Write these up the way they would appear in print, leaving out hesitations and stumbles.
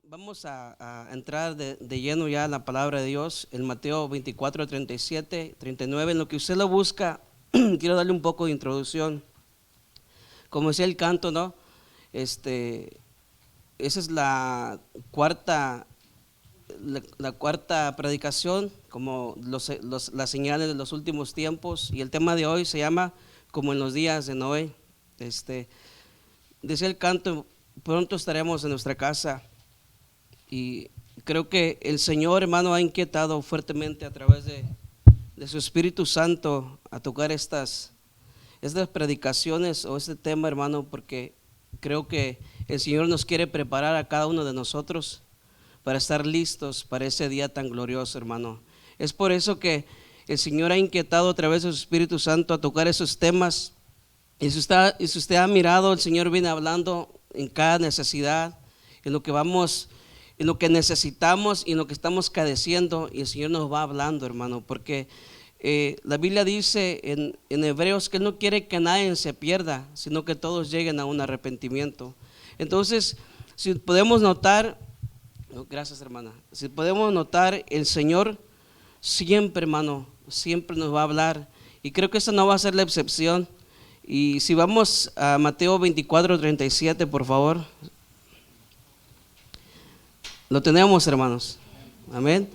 Vamos a entrar de lleno ya a la palabra de Dios, en Mateo 24, 37, 39. En lo que usted lo busca, quiero darle un poco de introducción. Como decía el canto, ¿no? Esa es la cuarta predicación, como las señales de los últimos tiempos. Y el tema de hoy se llama como en los días de Noé. Decía el canto, pronto estaremos en nuestra casa. Y creo que el Señor, hermano, ha inquietado fuertemente a través de su Espíritu Santo a tocar estas predicaciones o este tema, hermano, porque creo que el Señor nos quiere preparar a cada uno de nosotros para estar listos para ese día tan glorioso, hermano. Es por eso que el Señor ha inquietado a través de su Espíritu Santo a tocar esos temas. Y si usted ha mirado, el Señor viene hablando en cada necesidad, en lo que necesitamos y en lo que estamos cadeciendo, y el Señor nos va hablando, hermano, porque la Biblia dice en Hebreos que Él no quiere que nadie se pierda, sino que todos lleguen a un arrepentimiento. Entonces, si podemos notar, gracias, hermana, si podemos notar, el Señor siempre, hermano, siempre nos va a hablar, y creo que esta no va a ser la excepción. Y si vamos a Mateo 24, 37, por favor. Lo tenemos, hermanos. Amén.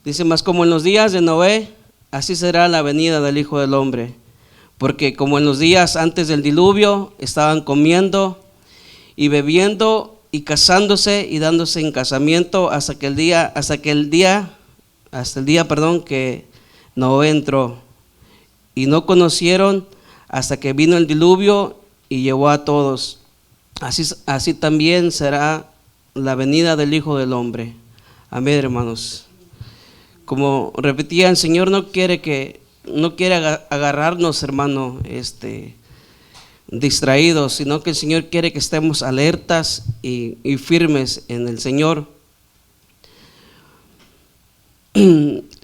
Dice: mas como en los días de Noé, así será la venida del Hijo del Hombre. Porque como en los días antes del diluvio, estaban comiendo y bebiendo y casándose y dándose en casamiento hasta el día que Noé entró. Y no conocieron hasta que vino el diluvio y llevó a todos. Así también será la venida del Hijo del Hombre. Amén, hermanos. Como repetía, el Señor no quiere agarrarnos, hermano, distraídos, sino que el Señor quiere que estemos alertas y firmes en el Señor.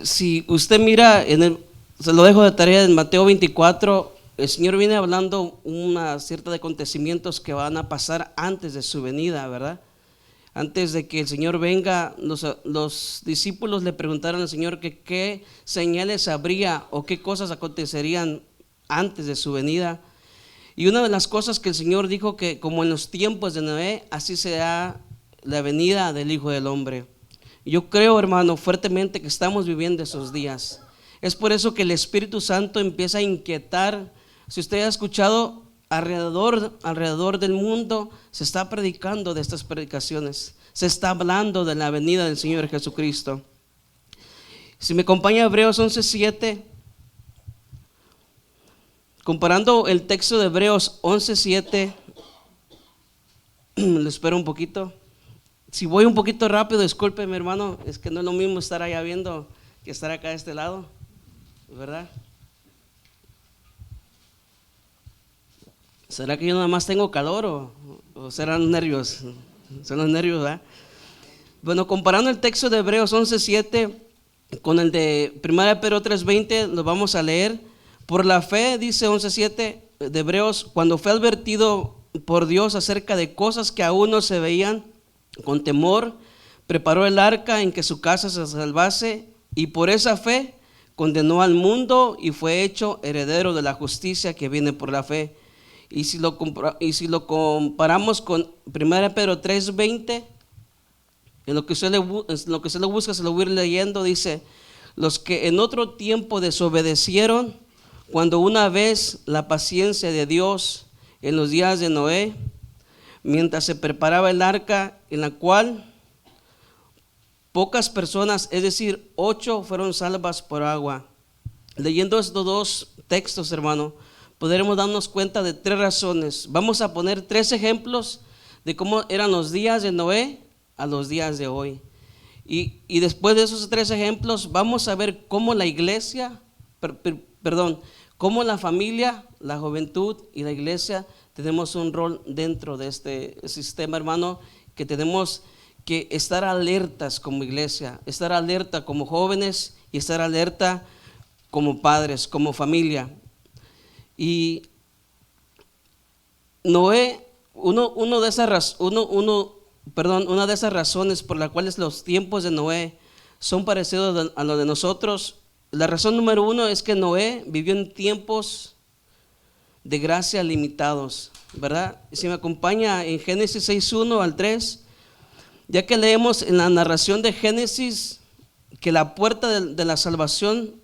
Si usted mira, se lo dejo de tarea en Mateo 24, el Señor viene hablando una cierta de acontecimientos que van a pasar antes de su venida, ¿verdad? Antes de que el Señor venga, los discípulos le preguntaron al Señor que qué señales habría o qué cosas acontecerían antes de su venida. Y una de las cosas que el Señor dijo, que como en los tiempos de Noé, así será la venida del Hijo del Hombre. Yo creo, hermano, fuertemente que estamos viviendo esos días. Es por eso que el Espíritu Santo empieza a inquietar. Si usted ha escuchado, alrededor del mundo se está predicando de estas predicaciones, se está hablando de la venida del Señor Jesucristo. Si me acompaña Hebreos 11:7, comparando el texto de Hebreos 11:7, le espero un poquito. Si voy un poquito rápido, discúlpeme, hermano, es que no es lo mismo estar allá viendo que estar acá de este lado, ¿verdad? ¿Será que yo nada más tengo calor o serán los nervios? Son los nervios, ¿verdad? Bueno, comparando el texto de Hebreos 11:7 con el de 1 Pedro 3:20, lo vamos a leer. Por la fe, dice 11:7 de Hebreos, cuando fue advertido por Dios acerca de cosas que aún no se veían, con temor preparó el arca en que su casa se salvase, y por esa fe condenó al mundo y fue hecho heredero de la justicia que viene por la fe. Y si lo comparamos con 1 Pedro 3:20, en lo que usted lo busca, se lo voy a ir leyendo, dice: los que en otro tiempo desobedecieron, cuando una vez la paciencia de Dios en los días de Noé, mientras se preparaba el arca, en la cual pocas personas, es decir, 8, fueron salvas por agua. Leyendo estos dos textos, hermano, podremos darnos cuenta de 3 razones. Vamos a poner 3 ejemplos de cómo eran los días de Noé a los días de hoy. Y después de esos 3 ejemplos, vamos a ver cómo la iglesia, cómo la familia, la juventud y la iglesia tenemos un rol dentro de este sistema, hermano, que tenemos que estar alertas como iglesia, estar alerta como jóvenes y estar alerta como padres, como familia. Y Noé, uno una de esas razones por las cuales los tiempos de Noé son parecidos a los de nosotros. La razón número uno es que Noé vivió en tiempos de gracia limitados, ¿verdad? Si me acompaña en Génesis 6:1 al 3, ya que leemos en la narración de Génesis que la puerta de la salvación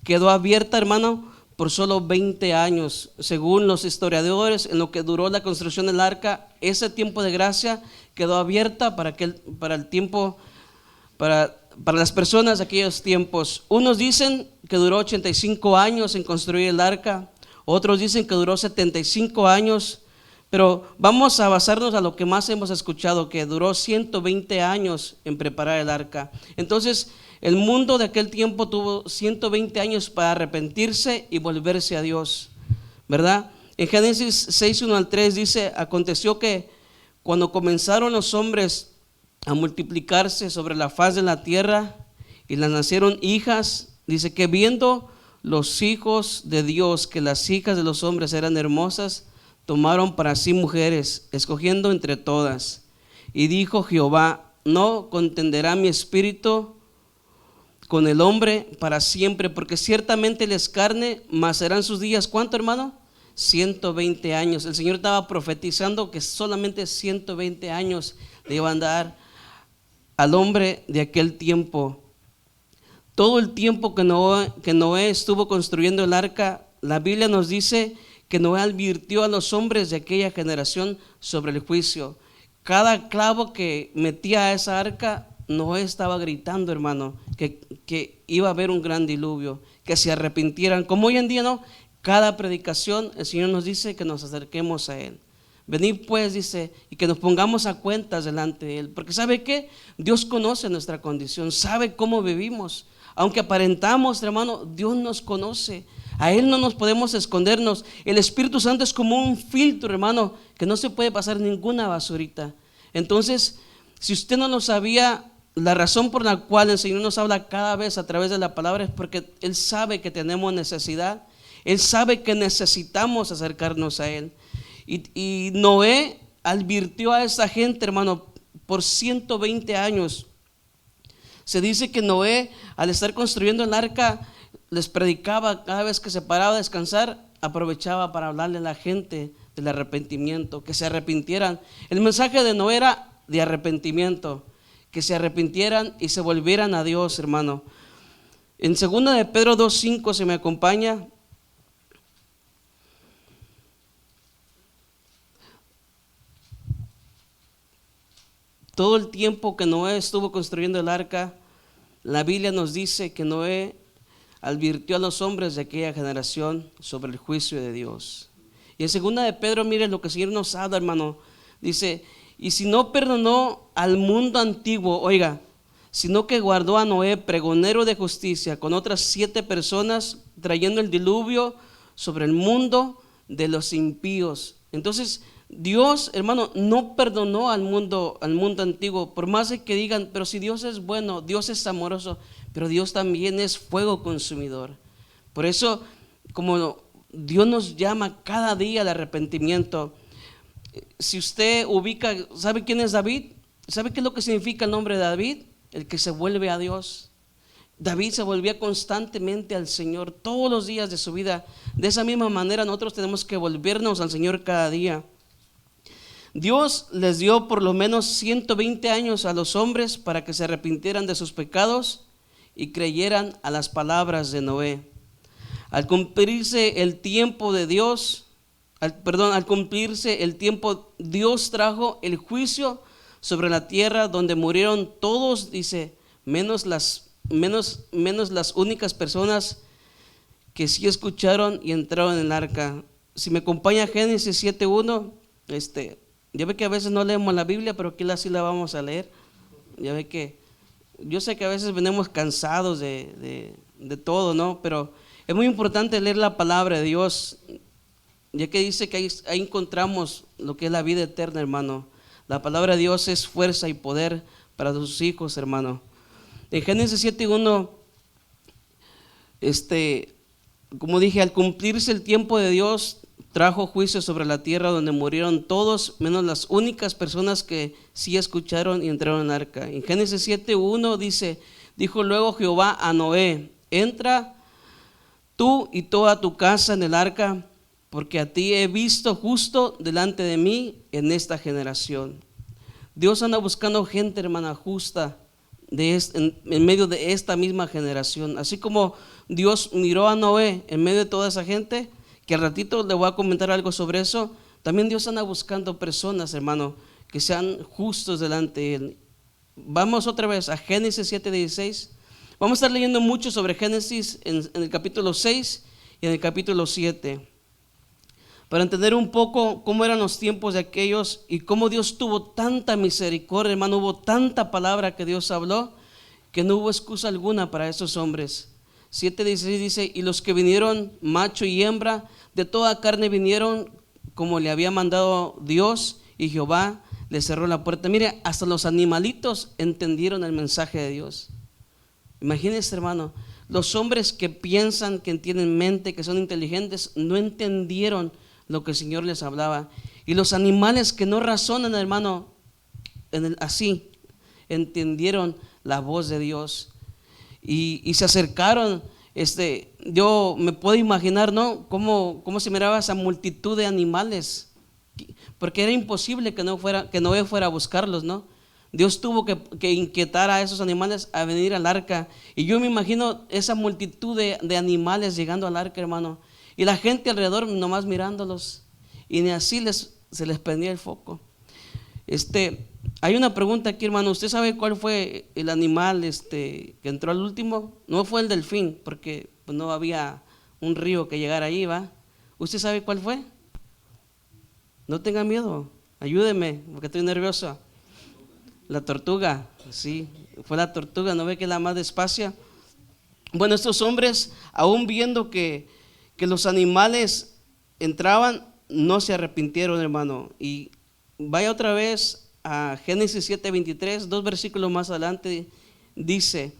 quedó abierta, hermano, por solo 20 años. Según los historiadores, en lo que duró la construcción del arca, ese tiempo de gracia quedó abierta para el tiempo, para las personas de aquellos tiempos. Unos dicen que duró 85 años en construir el arca, otros dicen que duró 75 años, pero vamos a basarnos a lo que más hemos escuchado, que duró 120 años en preparar el arca. Entonces, el mundo de aquel tiempo tuvo 120 años para arrepentirse y volverse a Dios, ¿verdad? En Génesis 6:1 al 3 dice: aconteció que cuando comenzaron los hombres a multiplicarse sobre la faz de la tierra y les nacieron hijas, dice que viendo los hijos de Dios que las hijas de los hombres eran hermosas, tomaron para sí mujeres, escogiendo entre todas. Y dijo Jehová: no contenderá mi espíritu con el hombre para siempre, porque ciertamente él es carne, mas serán sus días, ¿cuánto, hermano? 120 años. El Señor estaba profetizando que solamente 120 años le iban a dar al hombre de aquel tiempo. Todo el tiempo que Noé estuvo construyendo el arca, la Biblia nos dice que Noé advirtió a los hombres de aquella generación sobre el juicio. Cada clavo que metía a esa arca, Noé estaba gritando, hermano, que iba a haber un gran diluvio, que se arrepintieran. Como hoy en día, ¿no? Cada predicación el Señor nos dice que nos acerquemos a Él. Venid pues, dice, y que nos pongamos a cuentas delante de Él. Porque ¿sabe qué? Dios conoce nuestra condición, sabe cómo vivimos. Aunque aparentamos, hermano, Dios nos conoce. A Él no nos podemos escondernos. El Espíritu Santo es como un filtro, hermano, que no se puede pasar ninguna basurita. Entonces, si usted no lo sabía, la razón por la cual el Señor nos habla cada vez a través de la palabra es porque Él sabe que tenemos necesidad. Él sabe que necesitamos acercarnos a Él. Y Noé advirtió a esa gente, hermano, por 120 años. Se dice que Noé, al estar construyendo el arca, les predicaba cada vez que se paraba a descansar, aprovechaba para hablarle a la gente del arrepentimiento, que se arrepintieran. El mensaje de Noé era de arrepentimiento, que se arrepintieran y se volvieran a Dios, hermano. En 2 de Pedro 2:5, se me acompaña. Todo el tiempo que Noé estuvo construyendo el arca, la Biblia nos dice que Noé advirtió a los hombres de aquella generación sobre el juicio de Dios. Y en 2 de Pedro, mire lo que el Señor nos habla, hermano. Dice: y si no perdonó al mundo antiguo, oiga, sino que guardó a Noé, pregonero de justicia, con otras 7 personas, trayendo el diluvio sobre el mundo de los impíos. Entonces, Dios, hermano, no perdonó al mundo antiguo, por más de que digan, pero si Dios es bueno, Dios es amoroso, pero Dios también es fuego consumidor. Por eso, como Dios nos llama cada día al arrepentimiento. Si usted ubica, ¿sabe quién es David? ¿Sabe qué es lo que significa el nombre de David? El que se vuelve a Dios. David se volvía constantemente al Señor todos los días de su vida. De esa misma manera nosotros tenemos que volvernos al Señor cada día. Dios les dio por lo menos 120 años a los hombres para que se arrepintieran de sus pecados y creyeran a las palabras de Noé. Al cumplirse el tiempo de Dios, al cumplirse el tiempo, Dios trajo el juicio sobre la tierra, donde murieron todos, dice, menos las únicas personas que sí escucharon y entraron en el arca. Si me acompaña Génesis 7:1, ya ve que a veces no leemos la Biblia, pero aquí sí la vamos a leer. Ya ve que yo sé que a veces venimos cansados de todo, ¿no? Pero es muy importante leer la palabra de Dios, ya que dice que ahí encontramos lo que es la vida eterna, hermano. La palabra de Dios es fuerza y poder para sus hijos, hermano. En Génesis 7:1, como dije, al cumplirse el tiempo de Dios, trajo juicio sobre la tierra, donde murieron todos, menos las únicas personas que sí escucharon y entraron en el arca. En Génesis 7:1 dice: dijo luego Jehová a Noé: entra tú y toda tu casa en el arca, porque a ti he visto justo delante de mí en esta generación. Dios anda buscando gente, hermana, justa en medio de esta misma generación. Así como Dios miró a Noé en medio de toda esa gente, que al ratito le voy a comentar algo sobre eso, también Dios anda buscando personas, hermano, que sean justos delante de Él. Vamos otra vez a Génesis 7:16. Vamos a estar leyendo mucho sobre Génesis en el capítulo 6 y en el capítulo 7, para entender un poco cómo eran los tiempos de aquellos y cómo Dios tuvo tanta misericordia, hermano. Hubo tanta palabra que Dios habló que no hubo excusa alguna para esos hombres. 7:16 dice: y los que vinieron, macho y hembra, de toda carne vinieron, como le había mandado Dios, y Jehová le cerró la puerta. Mire, hasta los animalitos entendieron el mensaje de Dios. Imagínense, hermano, los hombres que piensan, que tienen mente, que son inteligentes, no entendieron lo que el Señor les hablaba. Y los animales que no razonan, hermano, así entendieron la voz de Dios y se acercaron. Yo me puedo imaginar, ¿no? Cómo se miraba esa multitud de animales, porque era imposible que Noé fuera a buscarlos, ¿no? Dios tuvo que inquietar a esos animales a venir al arca. Y yo me imagino esa multitud de animales llegando al arca, hermano, y la gente alrededor nomás mirándolos, y ni así se les prendía el foco. Hay una pregunta aquí, hermano. ¿Usted sabe cuál fue el animal que entró al último? No fue el delfín, porque pues, no había un río que llegara ahí, ¿va? ¿Usted sabe cuál fue? No tenga miedo, ayúdeme, porque estoy nervioso. La tortuga, sí, fue la tortuga. ¿No ve que es la más despacia? Bueno, estos hombres, aún viendo que los animales entraban, no se arrepintieron, hermano. Y vaya otra vez a Génesis 7:23, 2 versículos más adelante, dice: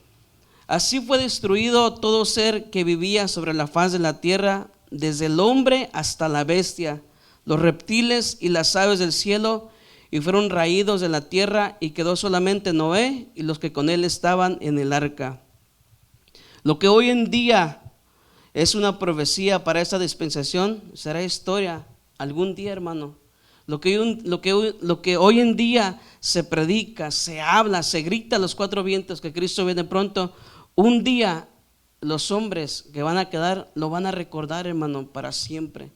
así fue destruido todo ser que vivía sobre la faz de la tierra, desde el hombre hasta la bestia, los reptiles y las aves del cielo, y fueron raídos de la tierra, y quedó solamente Noé y los que con él estaban en el arca. Lo que hoy en día es una profecía para esta dispensación será historia algún día, hermano. Lo que hoy en día se predica, se habla, se grita a los cuatro vientos que Cristo viene pronto, un día los hombres que van a quedar lo van a recordar, hermano, para siempre.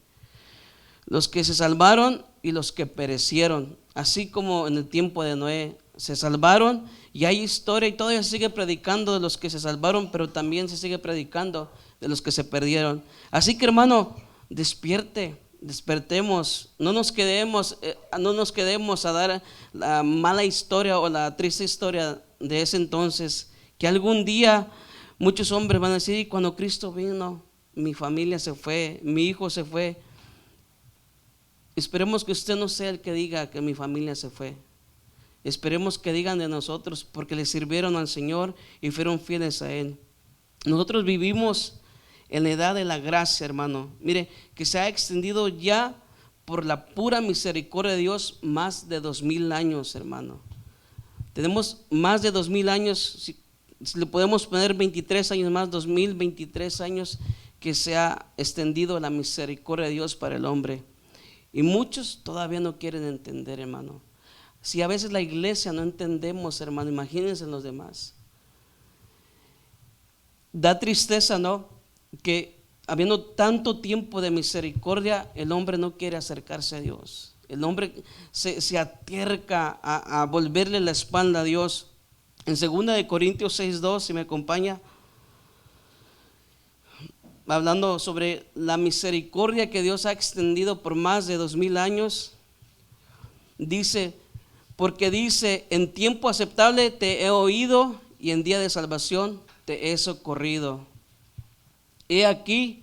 Los que se salvaron y los que perecieron, así como en el tiempo de Noé se salvaron, y hay historia y todavía se sigue predicando de los que se salvaron, pero también se sigue predicando de los que se perdieron. Así que, hermano, despertemos, no nos quedemos a dar la mala historia o la triste historia de ese entonces, que algún día muchos hombres van a decir: cuando Cristo vino, mi familia se fue, mi hijo se fue. Esperemos que usted no sea el que diga que mi familia se fue. Esperemos que digan de nosotros, porque le sirvieron al Señor y fueron fieles a Él. Nosotros vivimos en la edad de la gracia, hermano. Mire, que se ha extendido ya por la pura misericordia de Dios más de 2000 años, hermano. Tenemos más de 2000 años, si le podemos poner 23 años más, 2023 años que se ha extendido la misericordia de Dios para el hombre. Y muchos todavía no quieren entender, hermano. Si a veces la iglesia no entendemos, hermano, imagínense los demás. Da tristeza, ¿no? Que habiendo tanto tiempo de misericordia, el hombre no quiere acercarse a Dios. El hombre se atierca a volverle la espalda a Dios. En 2 Corintios 6:2, si me acompaña, hablando sobre la misericordia que Dios ha extendido por más de 2000 años, dice: porque dice, en tiempo aceptable te he oído, y en día de salvación te he socorrido. He aquí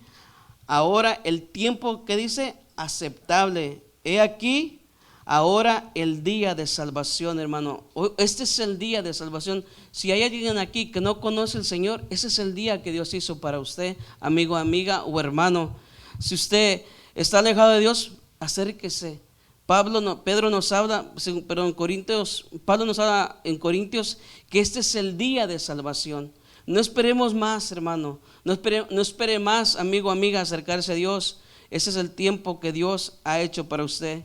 ahora el tiempo, que dice, aceptable. He aquí ahora el día de salvación, hermano. Este es el día de salvación. Si hay alguien aquí que no conoce al Señor, ese es el día que Dios hizo para usted, amigo, amiga o hermano. Si usted está alejado de Dios, acérquese. Pedro nos habla, pero en Corintios, Pablo nos habla en Corintios que este es el día de salvación. No esperemos más, hermano. No espere más, amigo, amiga, acercarse a Dios. Ese es el tiempo que Dios ha hecho para usted.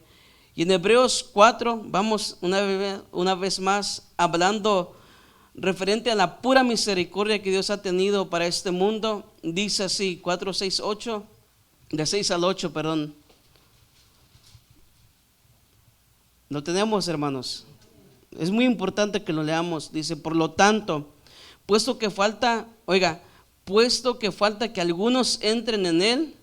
Y en Hebreos 4, vamos una vez más hablando referente a la pura misericordia que Dios ha tenido para este mundo. Dice así, 4, 6, 8, de 6 al 8, perdón. Lo tenemos, hermanos. Es muy importante que lo leamos. Dice, por lo tanto, puesto que falta que algunos entren en él,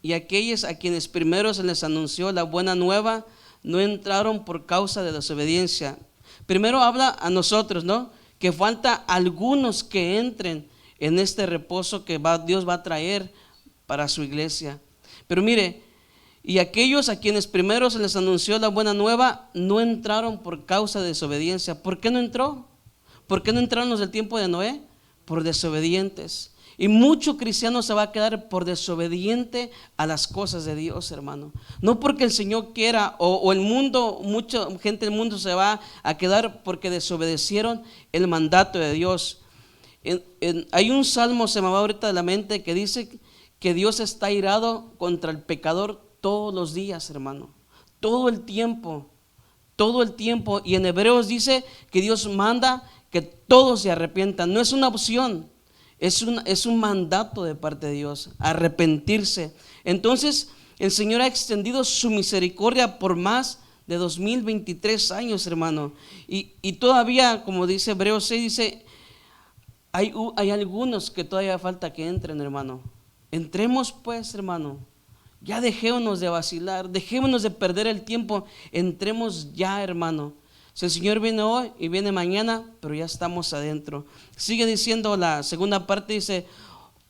y aquellos a quienes primero se les anunció la buena nueva, no entraron por causa de desobediencia. Primero habla a nosotros, ¿no? Que falta algunos que entren en este reposo que Dios va a traer para su iglesia. Pero mire, y aquellos a quienes primero se les anunció la buena nueva, no entraron por causa de desobediencia. ¿Por qué no entró? ¿Por qué no entraron los del tiempo de Noé? Por desobedientes. Y mucho cristiano se va a quedar por desobediente a las cosas de Dios, hermano. No porque el Señor quiera, o el mundo, mucha gente del mundo se va a quedar porque desobedecieron el mandato de Dios. Hay un salmo, se me va ahorita de la mente, que dice que Dios está airado contra el pecador todos los días, hermano. Todo el tiempo. Y en Hebreos dice que Dios manda que todos se arrepientan. No es una opción. Es un mandato de parte de Dios, arrepentirse. Entonces, el Señor ha extendido su misericordia por más de 2023 años, hermano. Y todavía, como dice Hebreos 6, dice, hay algunos que todavía falta que entren, hermano. Entremos pues, hermano. Ya dejémonos de vacilar, dejémonos de perder el tiempo. Entremos ya, hermano. Si el Señor viene hoy y viene mañana, pero ya estamos adentro. Sigue diciendo la segunda parte, dice,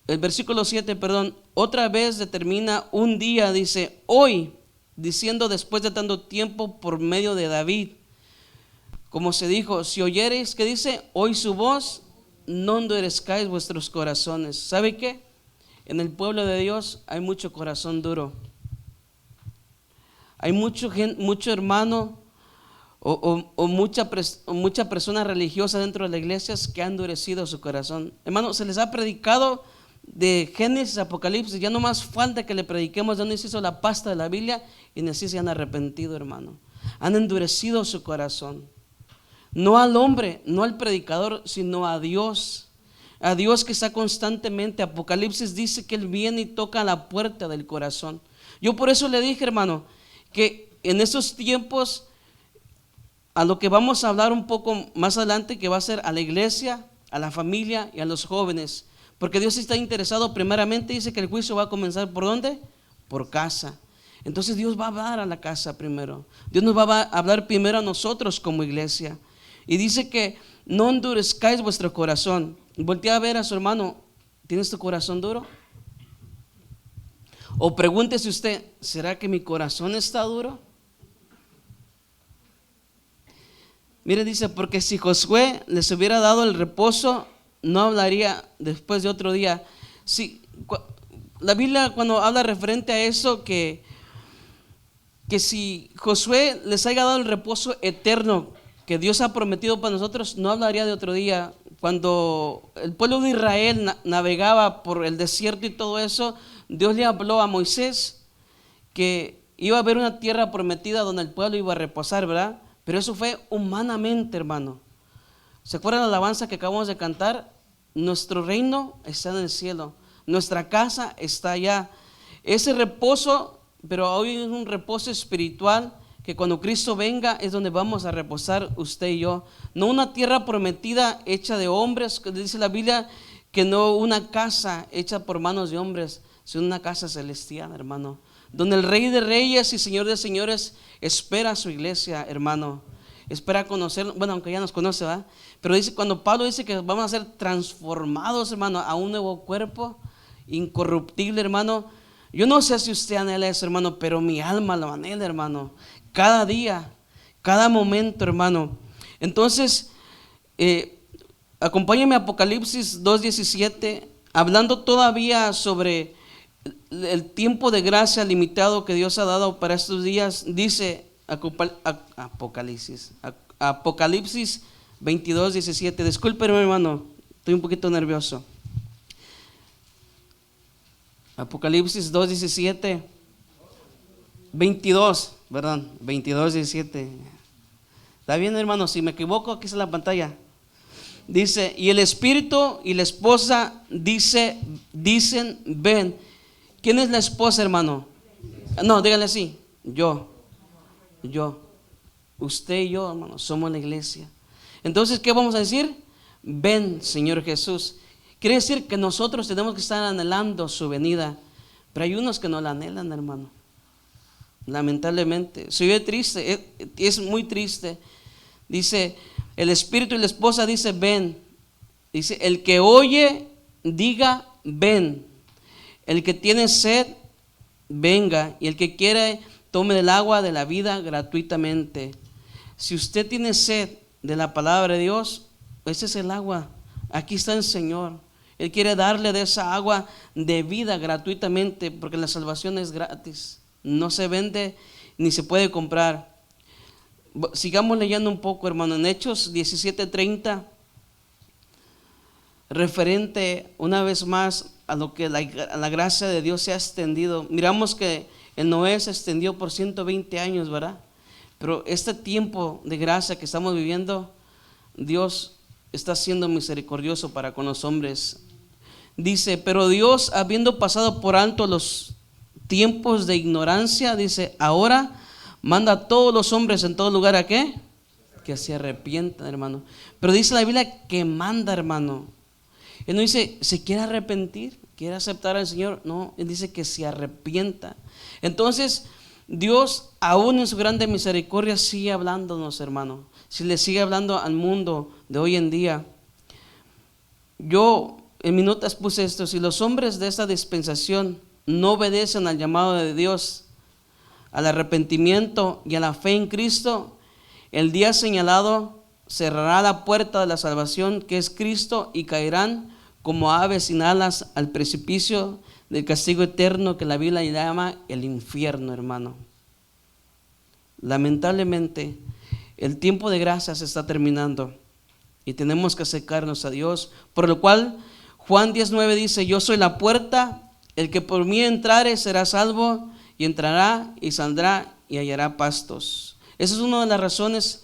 el versículo 7, perdón, otra vez determina un día, dice, hoy, diciendo después de tanto tiempo por medio de David, como se dijo, si oyereis, ¿qué dice? Hoy su voz, no endurezcáis vuestros corazones. ¿Sabe qué? En el pueblo de Dios hay mucho corazón duro. Hay mucho hermano o mucha persona religiosa dentro de las iglesias que ha endurecido su corazón. Hermano, se les ha predicado de Génesis a Apocalipsis, ya no más falta que le prediquemos de dónde se hizo la pasta de la Biblia, y ni así se han arrepentido, hermano. Han endurecido su corazón. No al hombre, no al predicador, sino a Dios. A Dios que está constantemente. Apocalipsis dice que Él viene y toca la puerta del corazón. Yo por eso le dije, hermano, que en esos tiempos, a lo que vamos a hablar un poco más adelante, que va a ser a la iglesia, a la familia y a los jóvenes. Porque Dios está interesado primeramente, dice que el juicio va a comenzar ¿por dónde? Por casa. Entonces Dios va a hablar a la casa primero. Dios nos va a hablar primero a nosotros como iglesia. Y dice que no endurezcáis vuestro corazón. Voltea a ver a su hermano, ¿tienes tu corazón duro? O pregúntese usted, ¿será que mi corazón está duro? Mire, dice, porque si Josué les hubiera dado el reposo, no hablaría después de otro día. Sí, la Biblia cuando habla referente a eso, que si Josué les haya dado el reposo eterno que Dios ha prometido para nosotros, no hablaría de otro día. Cuando el pueblo de Israel navegaba por el desierto y todo eso, Dios le habló a Moisés que iba a haber una tierra prometida donde el pueblo iba a reposar, ¿verdad? Pero eso fue humanamente, hermano. ¿Se acuerdan la alabanza que acabamos de cantar? Nuestro reino está en el cielo, nuestra casa está allá. Ese reposo, pero hoy es un reposo espiritual, que cuando Cristo venga es donde vamos a reposar usted y yo. No una tierra prometida hecha de hombres, que dice la Biblia, que no una casa hecha por manos de hombres, sino una casa celestial, hermano, donde el Rey de Reyes y Señor de Señores espera a su iglesia, hermano. Espera conocer, bueno, aunque ya nos conoce, ¿verdad? Pero dice, cuando Pablo dice que vamos a ser transformados, hermano, a un nuevo cuerpo incorruptible, hermano. Yo no sé si usted anhela eso, hermano, pero mi alma lo anhela, hermano. Cada día, cada momento, hermano. Entonces, acompáñenme a Apocalipsis 2:17, hablando todavía sobre el tiempo de gracia limitado que Dios ha dado para estos días, dice Apocalipsis 22:17. Discúlpeme, hermano, estoy un poquito nervioso. Apocalipsis 2:17, 22, perdón, 22:17. ¿Está bien, hermano? Si me equivoco, aquí está la pantalla. Dice, y el espíritu y la esposa dicen, ven. ¿Quién es la esposa, hermano? No, dígale así, yo. Usted y yo, hermano, somos la iglesia. Entonces, ¿qué vamos a decir? Ven, Señor Jesús. Quiere decir que nosotros tenemos que estar anhelando su venida. Pero hay unos que no la anhelan, hermano. Lamentablemente. Se oye triste, es muy triste. Dice, el espíritu y la esposa dice, ven. Dice, el que oye, diga, ven. El que tiene sed, venga. Y el que quiere, tome del agua de la vida gratuitamente. Si usted tiene sed de la palabra de Dios, ese es el agua. Aquí está el Señor. Él quiere darle de esa agua de vida gratuitamente, porque la salvación es gratis. No se vende ni se puede comprar. Sigamos leyendo un poco, hermano, en Hechos 17:30, referente una vez más a lo que la gracia de Dios se ha extendido. Miramos que el Noé se extendió por 120 años, ¿verdad? Pero este tiempo de gracia que estamos viviendo, Dios está siendo misericordioso para con los hombres. Dice, pero Dios, habiendo pasado por alto los tiempos de ignorancia, dice, ahora manda a todos los hombres en todo lugar, ¿a qué? Que se arrepientan, hermano. Pero dice la Biblia que manda, hermano. Él no dice, ¿se quiere arrepentir? ¿Quiere aceptar al Señor? No, Él dice que se arrepienta. Entonces, Dios, aún en su grande misericordia, sigue hablándonos, hermano. Si le sigue hablando al mundo de hoy en día. Yo en mis notas puse esto: si los hombres de esta dispensación no obedecen al llamado de Dios, al arrepentimiento y a la fe en Cristo, el día señalado cerrará la puerta de la salvación, que es Cristo, y caerán como aves sin alas al precipicio del castigo eterno que la Biblia llama el infierno, hermano. Lamentablemente, el tiempo de gracia se está terminando y tenemos que acercarnos a Dios, por lo cual Juan 10:9 dice, yo soy la puerta, el que por mí entrare será salvo, y entrará y saldrá y hallará pastos. Esa es una de las razones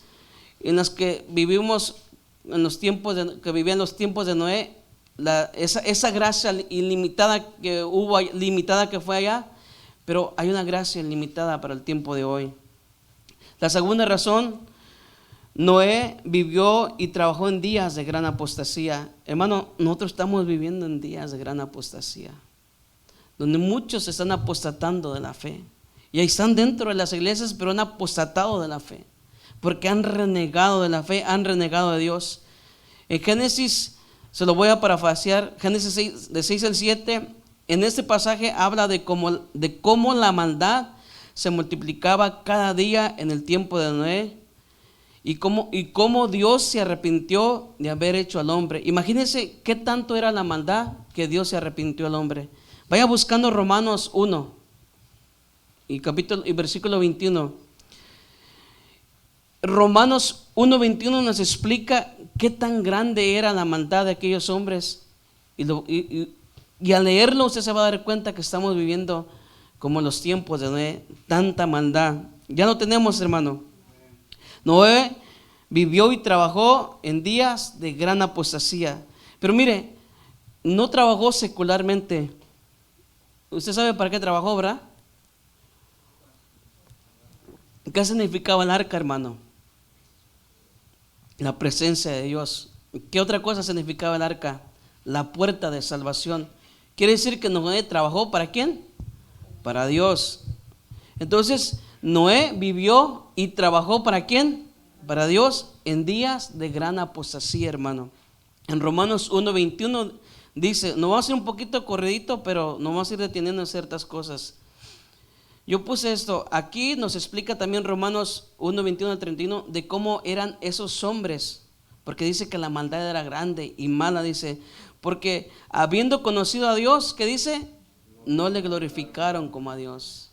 en las que vivimos en los tiempos que vivían los tiempos de Noé. Esa gracia ilimitada que hubo, limitada que fue allá, pero hay una gracia ilimitada para el tiempo de hoy. La segunda razón, Noé vivió y trabajó en días de gran apostasía. Hermano, nosotros estamos viviendo en días de gran apostasía, donde muchos están apostatando de la fe. Y ahí están dentro de las iglesias, pero han apostatado de la fe, porque han renegado de la fe, han renegado de Dios. En Génesis, se lo voy a parafrasear, Génesis 6, de 6 al 7, en este pasaje habla de cómo la maldad se multiplicaba cada día en el tiempo de Noé, y cómo Dios se arrepintió de haber hecho al hombre. Imagínense qué tanto era la maldad que Dios se arrepintió al hombre. Vaya buscando Romanos 1 y versículo 21. Romanos 1:21 nos explica qué tan grande era la maldad de aquellos hombres, y al leerlo usted se va a dar cuenta que estamos viviendo como los tiempos de Noé, tanta maldad. Ya lo tenemos, hermano. Noé vivió y trabajó en días de gran apostasía, pero mire, no trabajó secularmente. Usted sabe para qué trabajó, ¿verdad? ¿Qué significaba el arca, hermano? La presencia de Dios. ¿Qué otra cosa significaba el arca? La puerta de salvación. Quiere decir que Noé trabajó ¿para quién? Para Dios. Entonces, Noé vivió y trabajó ¿para quién? Para Dios en días de gran apostasía, hermano. En Romanos 1:21 dice, nos vamos a ir un poquito corridito, pero nos vamos a ir deteniendo en ciertas cosas. Yo puse esto, aquí nos explica también Romanos 1:21 al 31 de cómo eran esos hombres, porque dice que la maldad era grande y mala, dice, porque habiendo conocido a Dios, ¿qué dice? no le glorificaron como a Dios.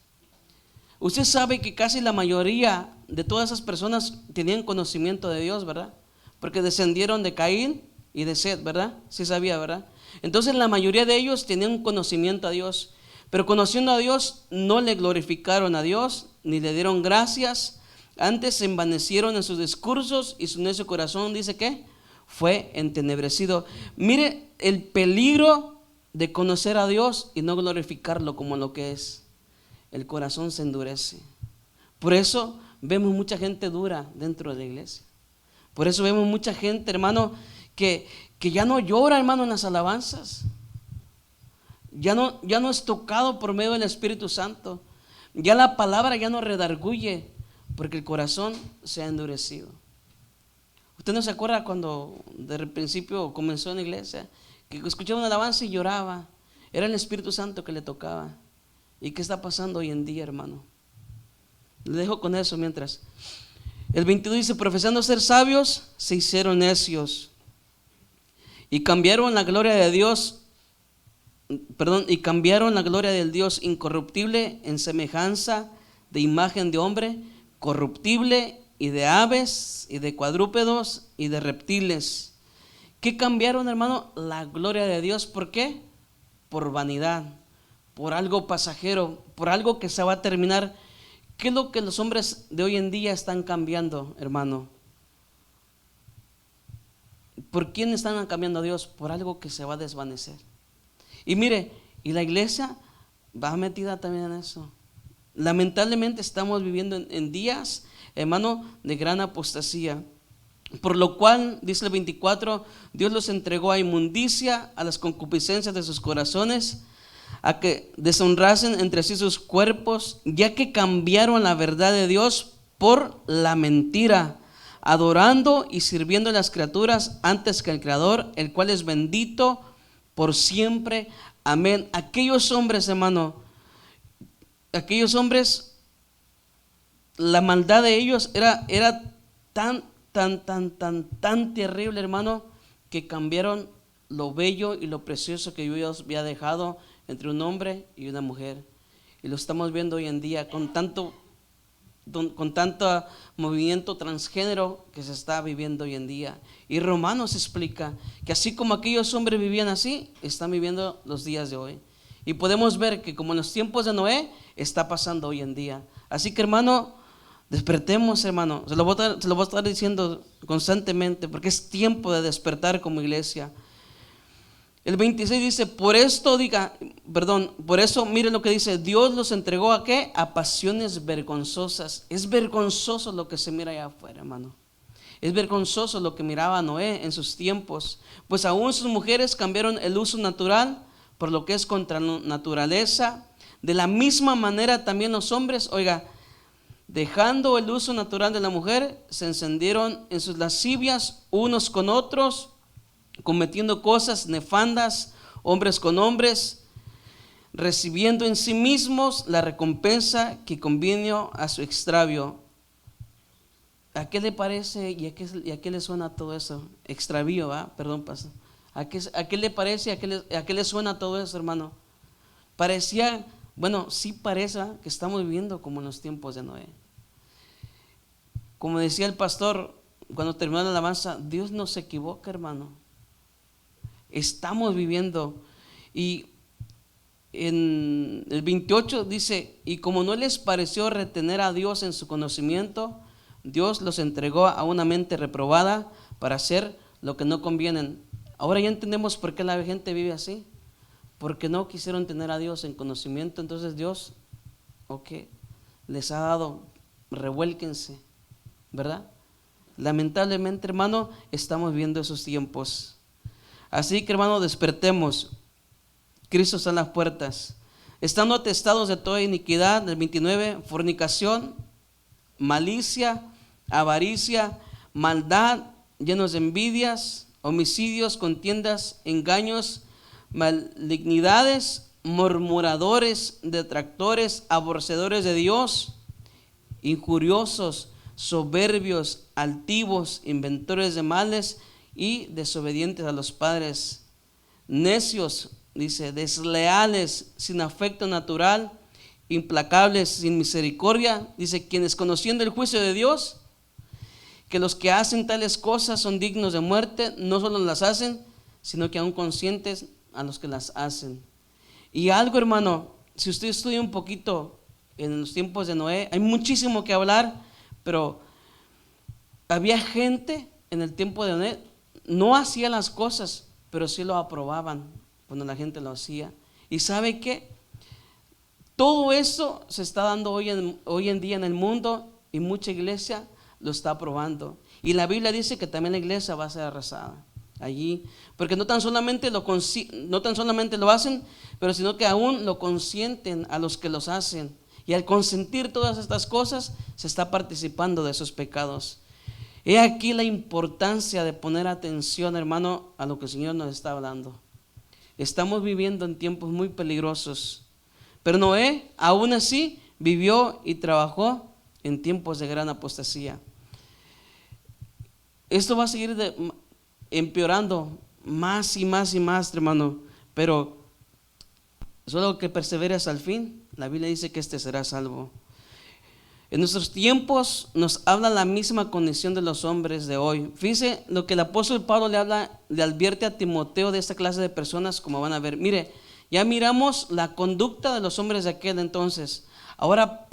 Usted sabe que casi la mayoría de todas esas personas tenían conocimiento de Dios, ¿verdad? Porque descendieron de Caín y de Set, ¿verdad? Sí sabía, ¿verdad? Entonces la mayoría de ellos tenían conocimiento a Dios, pero conociendo a Dios no le glorificaron a Dios, ni le dieron gracias. Antes se envanecieron en sus discursos y su necio corazón, dice que fue entenebrecido. Mire el peligro de conocer a Dios y no glorificarlo como lo que es. El corazón se endurece. Por eso vemos mucha gente dura dentro de la iglesia. Por eso vemos mucha gente, hermano, que ya no llora, hermano, en las alabanzas. Ya no es tocado por medio del Espíritu Santo. Ya la palabra ya no redarguye, porque el corazón se ha endurecido. ¿Usted no se acuerda cuando de principio comenzó en la iglesia? Que escuchaba una alabanza y lloraba. Era el Espíritu Santo que le tocaba. ¿Y qué está pasando hoy en día, hermano? Le dejo con eso mientras. El 22 dice, profesando ser sabios, se hicieron necios. Y cambiaron la gloria de Dios, y cambiaron la gloria del Dios incorruptible en semejanza de imagen de hombre, corruptible, y de aves, y de cuadrúpedos, y de reptiles. ¿Qué cambiaron, hermano? La gloria de Dios. ¿Por qué? Por vanidad, por algo pasajero, por algo que se va a terminar. ¿Qué es lo que los hombres de hoy en día están cambiando, hermano? ¿Por quién están cambiando a Dios? Por algo que se va a desvanecer. Y mire, y la iglesia va metida también en eso. Lamentablemente estamos viviendo en días, hermano, de gran apostasía. Por lo cual, dice el 24, Dios los entregó a inmundicia, a las concupiscencias de sus corazones, a que deshonrasen entre sí sus cuerpos, ya que cambiaron la verdad de Dios por la mentira, adorando y sirviendo a las criaturas antes que al Creador, el cual es bendito por siempre. Amén. Aquellos hombres, hermano, aquellos hombres, la maldad de ellos era tan terrible, hermano, que cambiaron lo bello y lo precioso que Dios había dejado entre un hombre y una mujer. Y lo estamos viendo hoy en día con tanto movimiento transgénero que se está viviendo hoy en día. Y Romanos explica que así como aquellos hombres vivían así, están viviendo los días de hoy. Y podemos ver que como en los tiempos de Noé, está pasando hoy en día. Así que, hermano, despertemos, hermano. Se lo voy a estar diciendo constantemente, porque es tiempo de despertar como iglesia. El 26 dice, por eso mire lo que dice, Dios los entregó ¿a qué? A pasiones vergonzosas. Es vergonzoso lo que se mira allá afuera, hermano. Es vergonzoso lo que miraba Noé en sus tiempos, pues aún sus mujeres cambiaron el uso natural por lo que es contra la naturaleza. De la misma manera también los hombres, oiga, dejando el uso natural de la mujer, se encendieron en sus lascivias unos con otros, cometiendo cosas nefandas, hombres con hombres, recibiendo en sí mismos la recompensa que convino a su extravío. ¿A qué le parece y a qué le suena todo eso? Extravío, perdón, pastor. ¿A qué le parece y a qué le suena todo eso, hermano? Parecía, bueno, sí parece que estamos viviendo como en los tiempos de Noé. Como decía el pastor cuando terminó la alabanza, Dios no se equivoca, hermano. Estamos viviendo. Y en el 28 dice, y como no les pareció retener a Dios en su conocimiento, Dios los entregó a una mente reprobada para hacer lo que no conviene. Ahora ya entendemos por qué la gente vive así, porque no quisieron tener a Dios en conocimiento. Entonces Dios, les ha dado, revuélquense, ¿verdad? Lamentablemente, hermano, estamos viendo esos tiempos. Así que, hermano, despertemos. Cristo está en las puertas. Estando atestados de toda iniquidad, del 29, fornicación, malicia, avaricia, maldad, llenos de envidias, homicidios, contiendas, engaños, malignidades, murmuradores, detractores, aborrecedores de Dios, injuriosos, soberbios, altivos, inventores de males y desobedientes a los padres, necios, dice, desleales, sin afecto natural, implacables, sin misericordia, dice, quienes conociendo el juicio de Dios, que los que hacen tales cosas son dignos de muerte, no solo las hacen, sino que aún conscientes a los que las hacen. Y algo, hermano, si usted estudia un poquito en los tiempos de Noé, hay muchísimo que hablar, pero había gente en el tiempo de Noé, no hacía las cosas, pero sí lo aprobaban cuando la gente lo hacía. ¿Y sabe qué? Todo eso se está dando hoy en día en el mundo, y mucha iglesia lo está aprobando. Y la Biblia dice que también la iglesia va a ser arrasada allí, porque no tan solamente lo hacen, pero sino que aún lo consienten a los que los hacen. Y al consentir todas estas cosas, se está participando de esos pecados. He aquí la importancia de poner atención, hermano, a lo que el Señor nos está hablando. Estamos viviendo en tiempos muy peligrosos, pero Noé aún así vivió y trabajó en tiempos de gran apostasía. Esto va a seguir empeorando más y más y más, hermano, pero solo que perseveres al fin, la Biblia dice que este será salvo. En nuestros tiempos nos habla la misma condición de los hombres de hoy. Fíjese lo que el apóstol Pablo le advierte a Timoteo de esta clase de personas, como van a ver. Mire, ya miramos la conducta de los hombres de aquel entonces. Ahora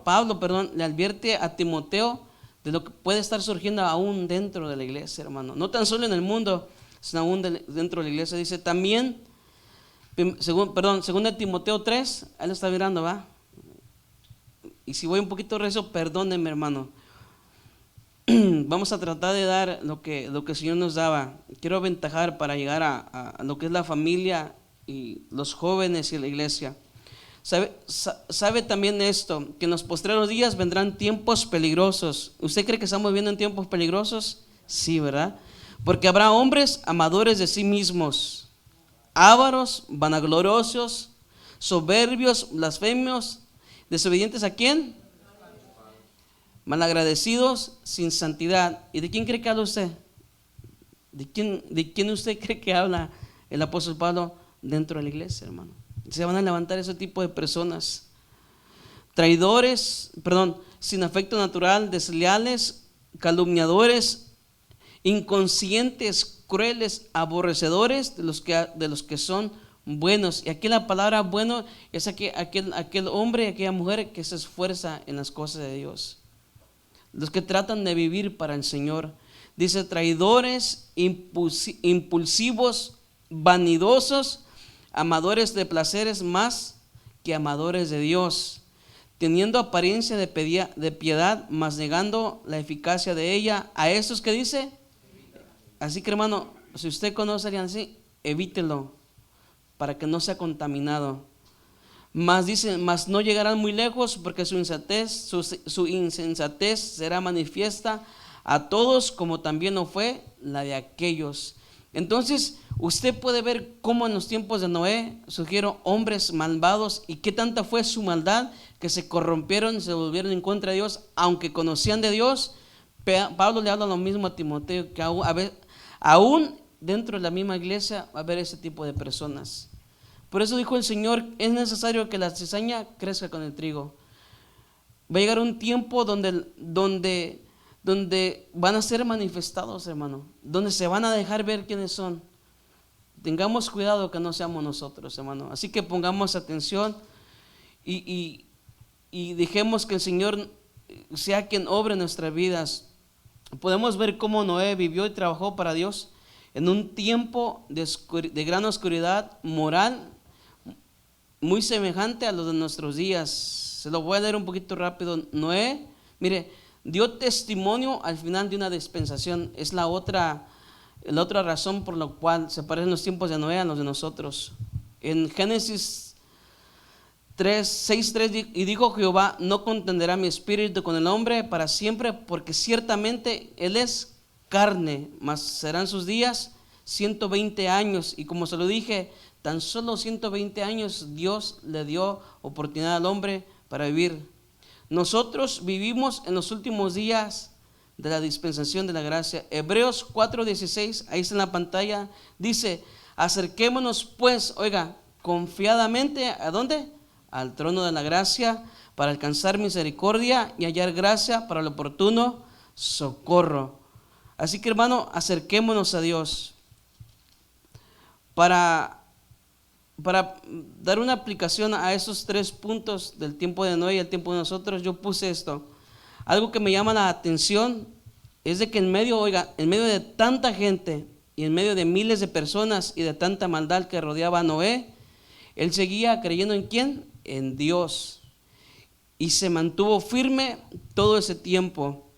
Pablo, le advierte a Timoteo de lo que puede estar surgiendo aún dentro de la iglesia, hermano. No tan solo en el mundo, sino aún dentro de la iglesia. Dice también, según Timoteo 3, ahí lo está mirando, ¿va? Y si voy un poquito recio, perdónenme, hermano. Vamos a tratar de dar lo que el Señor nos daba. Quiero aventajar para llegar a lo que es la familia y los jóvenes y la iglesia. Sabe también esto, que en los postreros días vendrán tiempos peligrosos. ¿Usted cree que estamos viviendo en tiempos peligrosos? Sí, ¿verdad? Porque habrá hombres amadores de sí mismos, ávaros, vanagloriosos, soberbios, blasfemios, desobedientes ¿a quién? Malagradecidos, sin santidad. ¿Y de quién cree que habla usted? ¿De quién usted cree que habla el apóstol Pablo dentro de la iglesia, hermano? Se van a levantar ese tipo de personas. Traidores, sin afecto natural, desleales, calumniadores, inconscientes, crueles, aborrecedores de los que son buenos. Y aquí la palabra bueno es aquel hombre, aquella mujer que se esfuerza en las cosas de Dios, los que tratan de vivir para el Señor. Dice traidores, impulsivos, vanidosos, amadores de placeres más que amadores de Dios, teniendo apariencia de piedad, mas negando la eficacia de ella. A esos que dice, así que hermano, si usted conoce a alguien así, evítelo para que no sea contaminado. Mas dice, mas no llegarán muy lejos, porque su insensatez será manifiesta a todos, como también lo fue la de aquellos. Entonces usted puede ver cómo en los tiempos de Noé surgieron hombres malvados, y qué tanta fue su maldad que se corrompieron y se volvieron en contra de Dios, aunque conocían de Dios. Pablo le habla lo mismo a Timoteo, que aún dentro de la misma iglesia va a haber ese tipo de personas. Por eso dijo el Señor, es necesario que la cizaña crezca con el trigo. Va a llegar un tiempo donde van a ser manifestados, hermano, donde se van a dejar ver quiénes son. Tengamos cuidado que no seamos nosotros, hermano. Así que pongamos atención y dejemos que el Señor sea quien obre en nuestras vidas. Podemos ver cómo Noé vivió y trabajó para Dios en un tiempo de gran oscuridad moral, muy semejante a los de nuestros días. Se lo voy a leer un poquito rápido. Noé, mire, dio testimonio al final de una dispensación. Es la otra razón por la cual se parecen los tiempos de Noé a los de nosotros. En Génesis 6:3, y dijo Jehová, no contenderá mi espíritu con el hombre para siempre, porque ciertamente él es carne, mas serán sus días 120 años. Y como se lo dije, tan solo 120 años Dios le dio oportunidad al hombre para vivir. Nosotros vivimos en los últimos días de la dispensación de la gracia. Hebreos 4:16, ahí está en la pantalla, dice, Acerquémonos pues, oiga, confiadamente, ¿a dónde? Al trono de la gracia, para alcanzar misericordia y hallar gracia para el oportuno socorro. Así que, hermano, acerquémonos a Dios. Para dar una aplicación a esos 3 puntos del tiempo de Noé y el tiempo de nosotros, yo puse esto. Algo que me llama la atención es de que en medio de tanta gente y en medio de miles de personas y de tanta maldad que rodeaba a Noé, él seguía creyendo ¿en quién? En Dios. Y se mantuvo firme todo ese tiempo.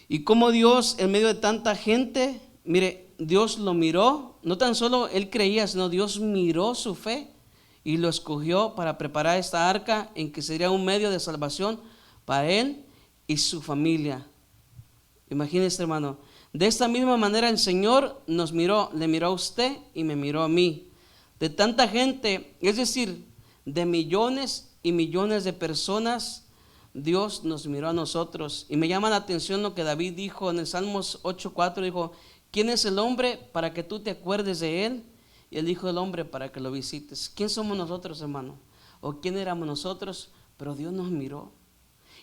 Y como Dios, en medio de tanta gente, mire, Dios lo miró, no tan solo él creía, sino Dios miró su fe y lo escogió para preparar esta arca en que sería un medio de salvación para él y su familia. Imagínese, hermano, de esta misma manera el Señor nos miró, le miró a usted y me miró a mí. De tanta gente, es decir, de millones y millones de personas, Dios nos miró a nosotros. Y me llama la atención lo que David dijo en el Salmos 8:4, dijo: ¿quién es el hombre para que tú te acuerdes de él? Y el Hijo del Hombre para que lo visites. ¿Quién somos nosotros, hermano? ¿O quién éramos nosotros? Pero Dios nos miró.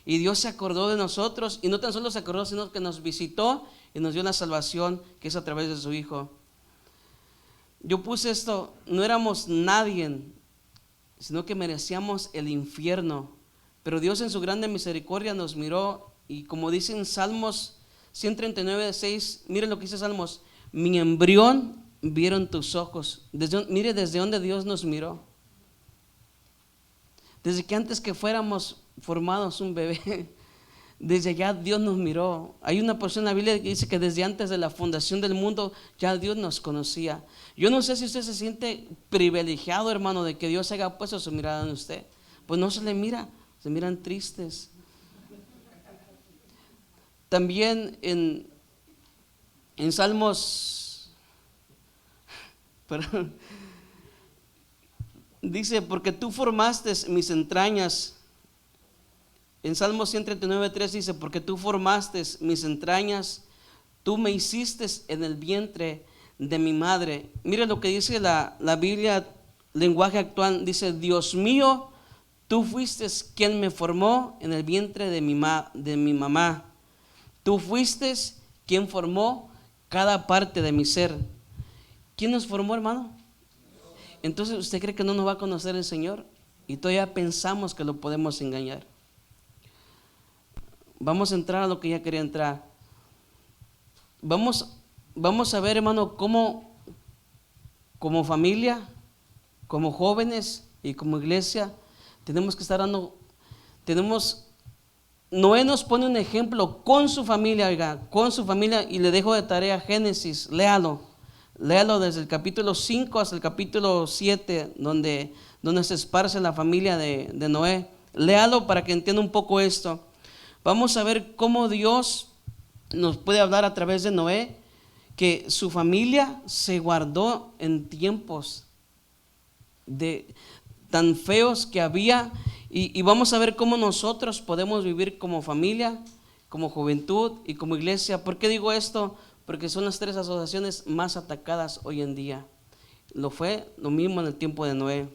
Y Dios se acordó de nosotros. Y no tan solo se acordó, sino que nos visitó y nos dio la salvación que es a través de su Hijo. Yo puse esto, no éramos nadie, sino que merecíamos el infierno. Pero Dios en su grande misericordia nos miró. Y como dicen Salmos 139:6, mire lo que dice Salmos: mi embrión vieron tus ojos. Mire desde donde Dios nos miró. Desde que antes que fuéramos formados un bebé, desde allá Dios nos miró. Hay una porción en la Biblia que dice que desde antes de la fundación del mundo ya Dios nos conocía. Yo no sé si usted se siente privilegiado, hermano, de que Dios haya puesto su mirada en usted. Pues no se le mira, se miran tristes. También en Salmos, dice: porque tú formaste mis entrañas. En Salmos 139:3 dice: porque tú formaste mis entrañas, tú me hiciste en el vientre de mi madre. Mire lo que dice la Biblia, lenguaje actual, dice: Dios mío, tú fuiste quien me formó en el vientre de mi mamá. Tú fuiste quien formó cada parte de mi ser. ¿Quién nos formó, hermano? Entonces, ¿usted cree que no nos va a conocer el Señor? Y todavía pensamos que lo podemos engañar. Vamos a entrar a lo que ya quería entrar. Vamos a ver, hermano, cómo como familia, como jóvenes y como iglesia tenemos que estar Noé nos pone un ejemplo con su familia, oiga, con su familia, y le dejo de tarea Génesis, léalo desde el capítulo 5 hasta el capítulo 7, donde se esparce la familia de Noé. Léalo para que entienda un poco esto. Vamos a ver cómo Dios nos puede hablar a través de Noé, que su familia se guardó en tiempos tan feos que había. Y vamos a ver cómo nosotros podemos vivir como familia, como juventud y como iglesia. ¿Por qué digo esto? Porque son las 3 asociaciones más atacadas hoy en día. Fue lo mismo en el tiempo de Noé.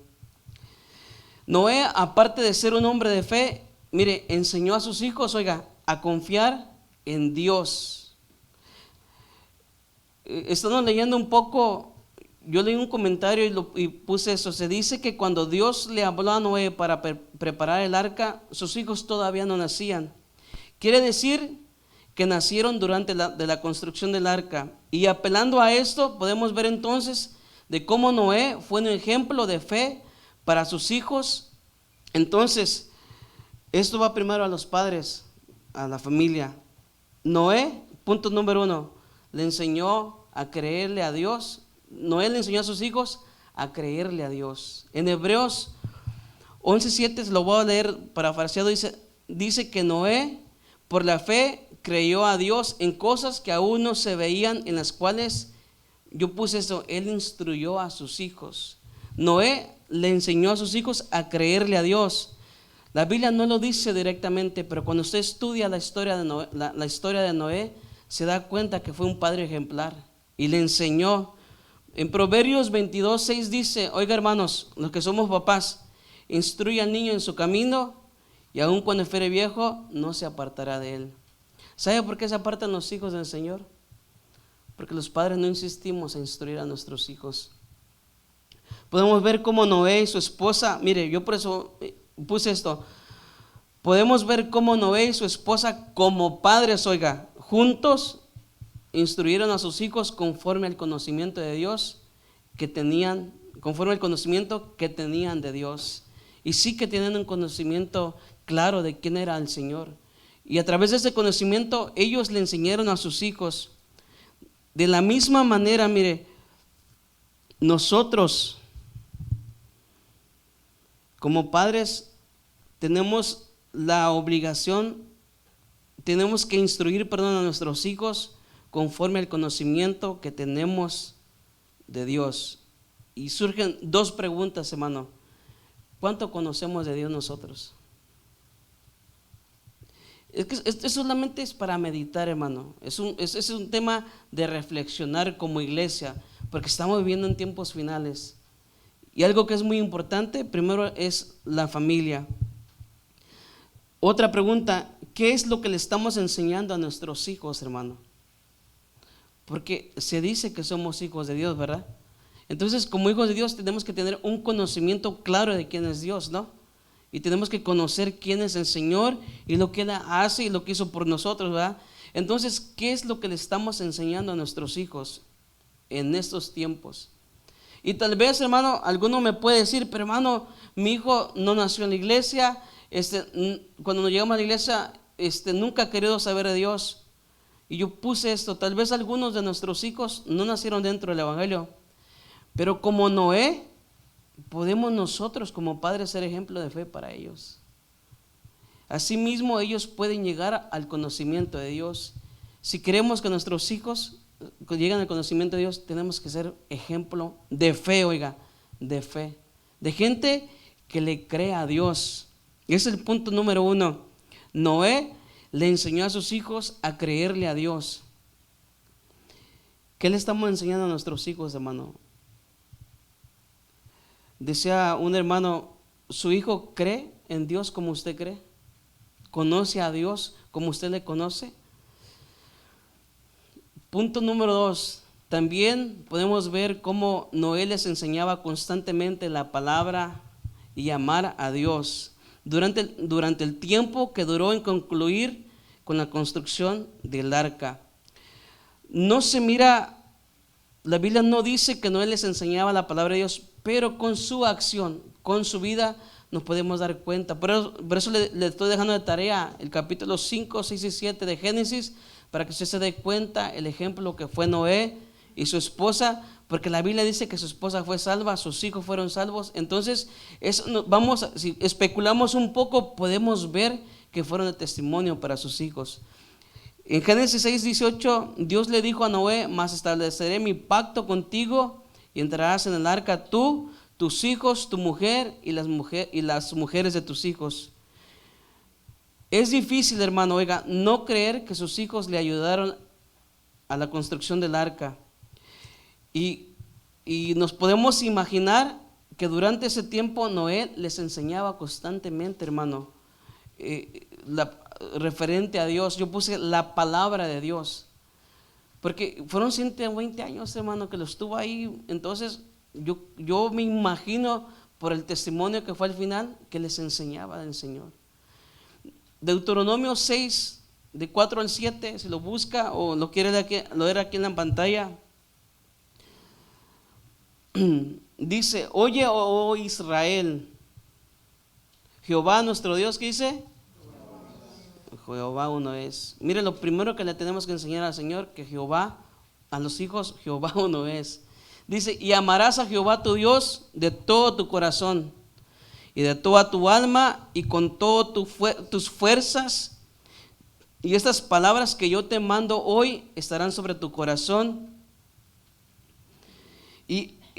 Noé, aparte de ser un hombre de fe, mire, enseñó a sus hijos, oiga, a confiar en Dios. Estamos leyendo un poco. Yo leí un comentario y puse eso. Se dice que cuando Dios le habló a Noé para preparar el arca, sus hijos todavía no nacían. Quiere decir que nacieron durante la construcción del arca. Y apelando a esto, podemos ver entonces de cómo Noé fue un ejemplo de fe para sus hijos. Entonces, esto va primero a los padres, a la familia. Noé, punto número 1, le enseñó a creerle a Dios. Noé le enseñó a sus hijos a creerle a Dios. En Hebreos 11:7, lo voy a leer parafraseado, dice que Noé por la fe creyó a Dios en cosas que aún no se veían, en las cuales, yo puse eso, él instruyó a sus hijos. Noé le enseñó a sus hijos a creerle a Dios. La Biblia no lo dice directamente, pero cuando usted estudia la historia de Noé, se da cuenta que fue un padre ejemplar y le enseñó. En Proverbios 22:6 dice, oiga hermanos, los que somos papás, instruye al niño en su camino y aun cuando fuere viejo no se apartará de él. ¿Sabe por qué se apartan los hijos del Señor? Porque los padres no insistimos en instruir a nuestros hijos. Podemos ver cómo Noé y su esposa, mire, yo por eso puse esto, podemos ver cómo Noé y su esposa como padres, oiga, juntos instruyeron a sus hijos conforme al conocimiento de Dios que tenían, conforme al conocimiento que tenían de Dios. Y sí que tienen un conocimiento claro de quién era el Señor. Y a través de ese conocimiento ellos le enseñaron a sus hijos. De la misma manera, mire, nosotros como padres tenemos la obligación, tenemos que instruir, a nuestros hijos conforme al conocimiento que tenemos de Dios. Y surgen dos preguntas, hermano. ¿Cuánto conocemos de Dios nosotros? Es que esto solamente es para meditar, hermano. Es un tema de reflexionar como iglesia, porque estamos viviendo en tiempos finales. Y algo que es muy importante, primero es la familia. Otra pregunta, ¿qué es lo que le estamos enseñando a nuestros hijos, hermano? Porque se dice que somos hijos de Dios, ¿verdad? Entonces, como hijos de Dios tenemos que tener un conocimiento claro de quién es Dios, ¿no? Y tenemos que conocer quién es el Señor y lo que Él hace y lo que hizo por nosotros, ¿verdad? Entonces, ¿qué es lo que le estamos enseñando a nuestros hijos en estos tiempos? Y tal vez, hermano, alguno me puede decir, pero hermano, mi hijo no nació en la iglesia, cuando nos llegamos a la iglesia, nunca ha querido saber de Dios. Y yo puse esto, tal vez algunos de nuestros hijos no nacieron dentro del evangelio, pero como Noé, podemos nosotros como padres ser ejemplo de fe para ellos. Asimismo, ellos pueden llegar al conocimiento de Dios. Si queremos que nuestros hijos lleguen al conocimiento de Dios, tenemos que ser ejemplo de fe, oiga, de fe, de gente que le crea a Dios. Ese es el punto número 1. Noé le enseñó a sus hijos a creerle a Dios. ¿Qué le estamos enseñando a nuestros hijos, hermano? Decía un hermano, ¿su hijo cree en Dios como usted cree? ¿Conoce a Dios como usted le conoce? Punto número 2. También podemos ver cómo Noé les enseñaba constantemente la palabra y amar a Dios durante el tiempo que duró en concluir con la construcción del arca. No se mira, la Biblia no dice que Noé les enseñaba la palabra de Dios, pero con su acción, con su vida, nos podemos dar cuenta. Por eso le estoy dejando de tarea el capítulo 5, 6 y 7 de Génesis, para que usted se dé cuenta el ejemplo que fue Noé y su esposa, porque la Biblia dice que su esposa fue salva, sus hijos fueron salvos. Entonces, si especulamos un poco, podemos ver que fueron de testimonio para sus hijos. En Génesis 6:18, Dios le dijo a Noé: mas estableceré mi pacto contigo y entrarás en el arca tú, tus hijos, tu mujer y las mujeres de tus hijos. Es difícil, hermano, oiga, no creer que sus hijos le ayudaron a la construcción del arca. Y nos podemos imaginar que durante ese tiempo Noé les enseñaba constantemente, hermano, referente a Dios. Yo puse la palabra de Dios, porque fueron 120 años, hermano, que lo estuvo ahí. Entonces yo me imagino por el testimonio que fue al final, que les enseñaba del Señor. Deuteronomio 6, de 4 al 7, si lo busca o lo quiere leer aquí en la pantalla. Dice: oye, oh Israel, Jehová nuestro Dios, ¿qué dice? Jehová uno es. Mire, lo primero que le tenemos que enseñar al Señor, que Jehová, a los hijos, Jehová uno es. Dice: y amarás a Jehová tu Dios de todo tu corazón y de toda tu alma y con todas tus fuerzas. Y estas palabras que yo te mando hoy estarán sobre tu corazón.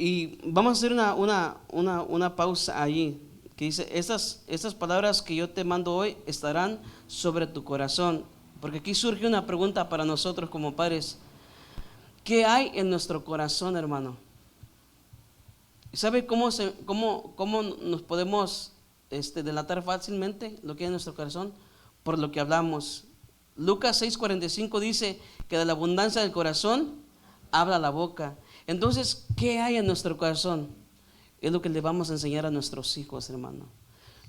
Y vamos a hacer una pausa allí, que dice: estas palabras que yo te mando hoy estarán sobre tu corazón. Porque aquí surge una pregunta para nosotros como padres: ¿qué hay en nuestro corazón, hermano? ¿Sabe cómo nos podemos delatar fácilmente lo que hay en nuestro corazón? Por lo que hablamos. Lucas 6:45 dice que de la abundancia del corazón habla la boca. Entonces, ¿qué hay en nuestro corazón? Es lo que le vamos a enseñar a nuestros hijos, hermano.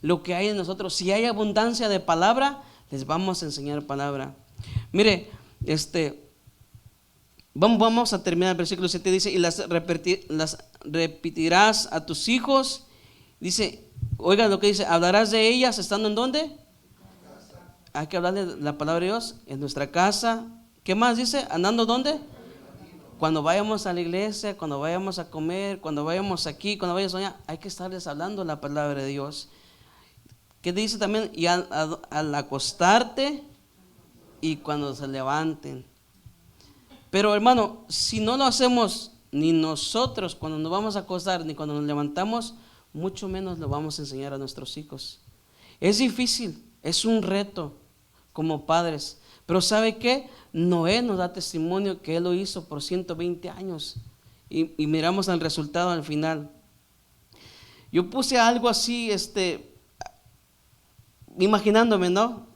Lo que hay en nosotros. Si hay abundancia de palabra, les vamos a enseñar palabra. Mire, vamos a terminar el versículo 7. Dice, y las repetirás a tus hijos. Dice, oiga lo que dice, hablarás de ellas estando ¿en dónde? Hay que hablar de la palabra de Dios en nuestra casa. ¿Qué más dice? ¿Andando dónde? Cuando vayamos a la iglesia, cuando vayamos a comer, cuando vayamos aquí, cuando vayamos allá, hay que estarles hablando la palabra de Dios. ¿Qué dice también? Y al acostarte y cuando se levanten. Pero hermano, si no lo hacemos ni nosotros cuando nos vamos a acostar, ni cuando nos levantamos, mucho menos lo vamos a enseñar a nuestros hijos. Es difícil, es un reto como padres. Pero ¿sabe qué? Noé nos da testimonio que él lo hizo por 120 años. Y miramos el resultado al final. Yo puse algo así, imaginándome, ¿no?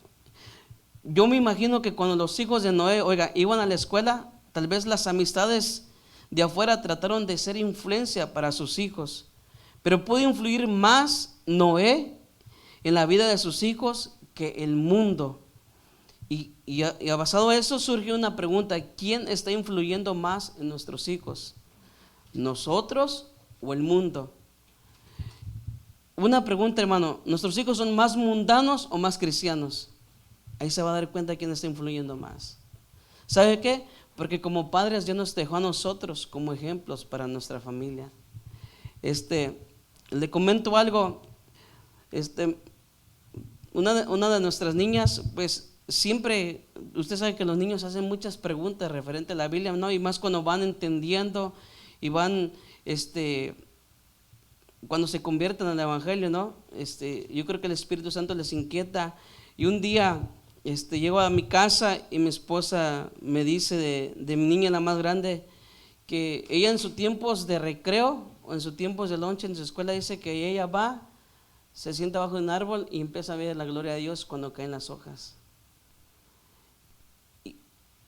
Yo me imagino que cuando los hijos de Noé, oiga, iban a la escuela, tal vez las amistades de afuera trataron de ser influencia para sus hijos. Pero pudo influir más Noé en la vida de sus hijos que el mundo. Y basado en eso surgió una pregunta: ¿quién está influyendo más en nuestros hijos? ¿Nosotros o el mundo? Una pregunta, hermano: ¿nuestros hijos son más mundanos o más cristianos? Ahí se va a dar cuenta quién está influyendo más. ¿Sabe qué? Porque como padres Dios nos dejó a nosotros como ejemplos para nuestra familia. Le comento algo. Una de nuestras niñas, pues siempre, usted sabe que los niños hacen muchas preguntas referente a la Biblia, ¿no? Y más cuando van entendiendo y van, cuando se convierten al Evangelio, ¿no? Yo creo que el Espíritu Santo les inquieta. Y un día, llego a mi casa y mi esposa me dice de mi niña, la más grande, que ella en sus tiempos de recreo o en sus tiempos de lunch en su escuela, dice que ella va, se sienta bajo un árbol y empieza a ver la gloria de Dios cuando caen las hojas. Y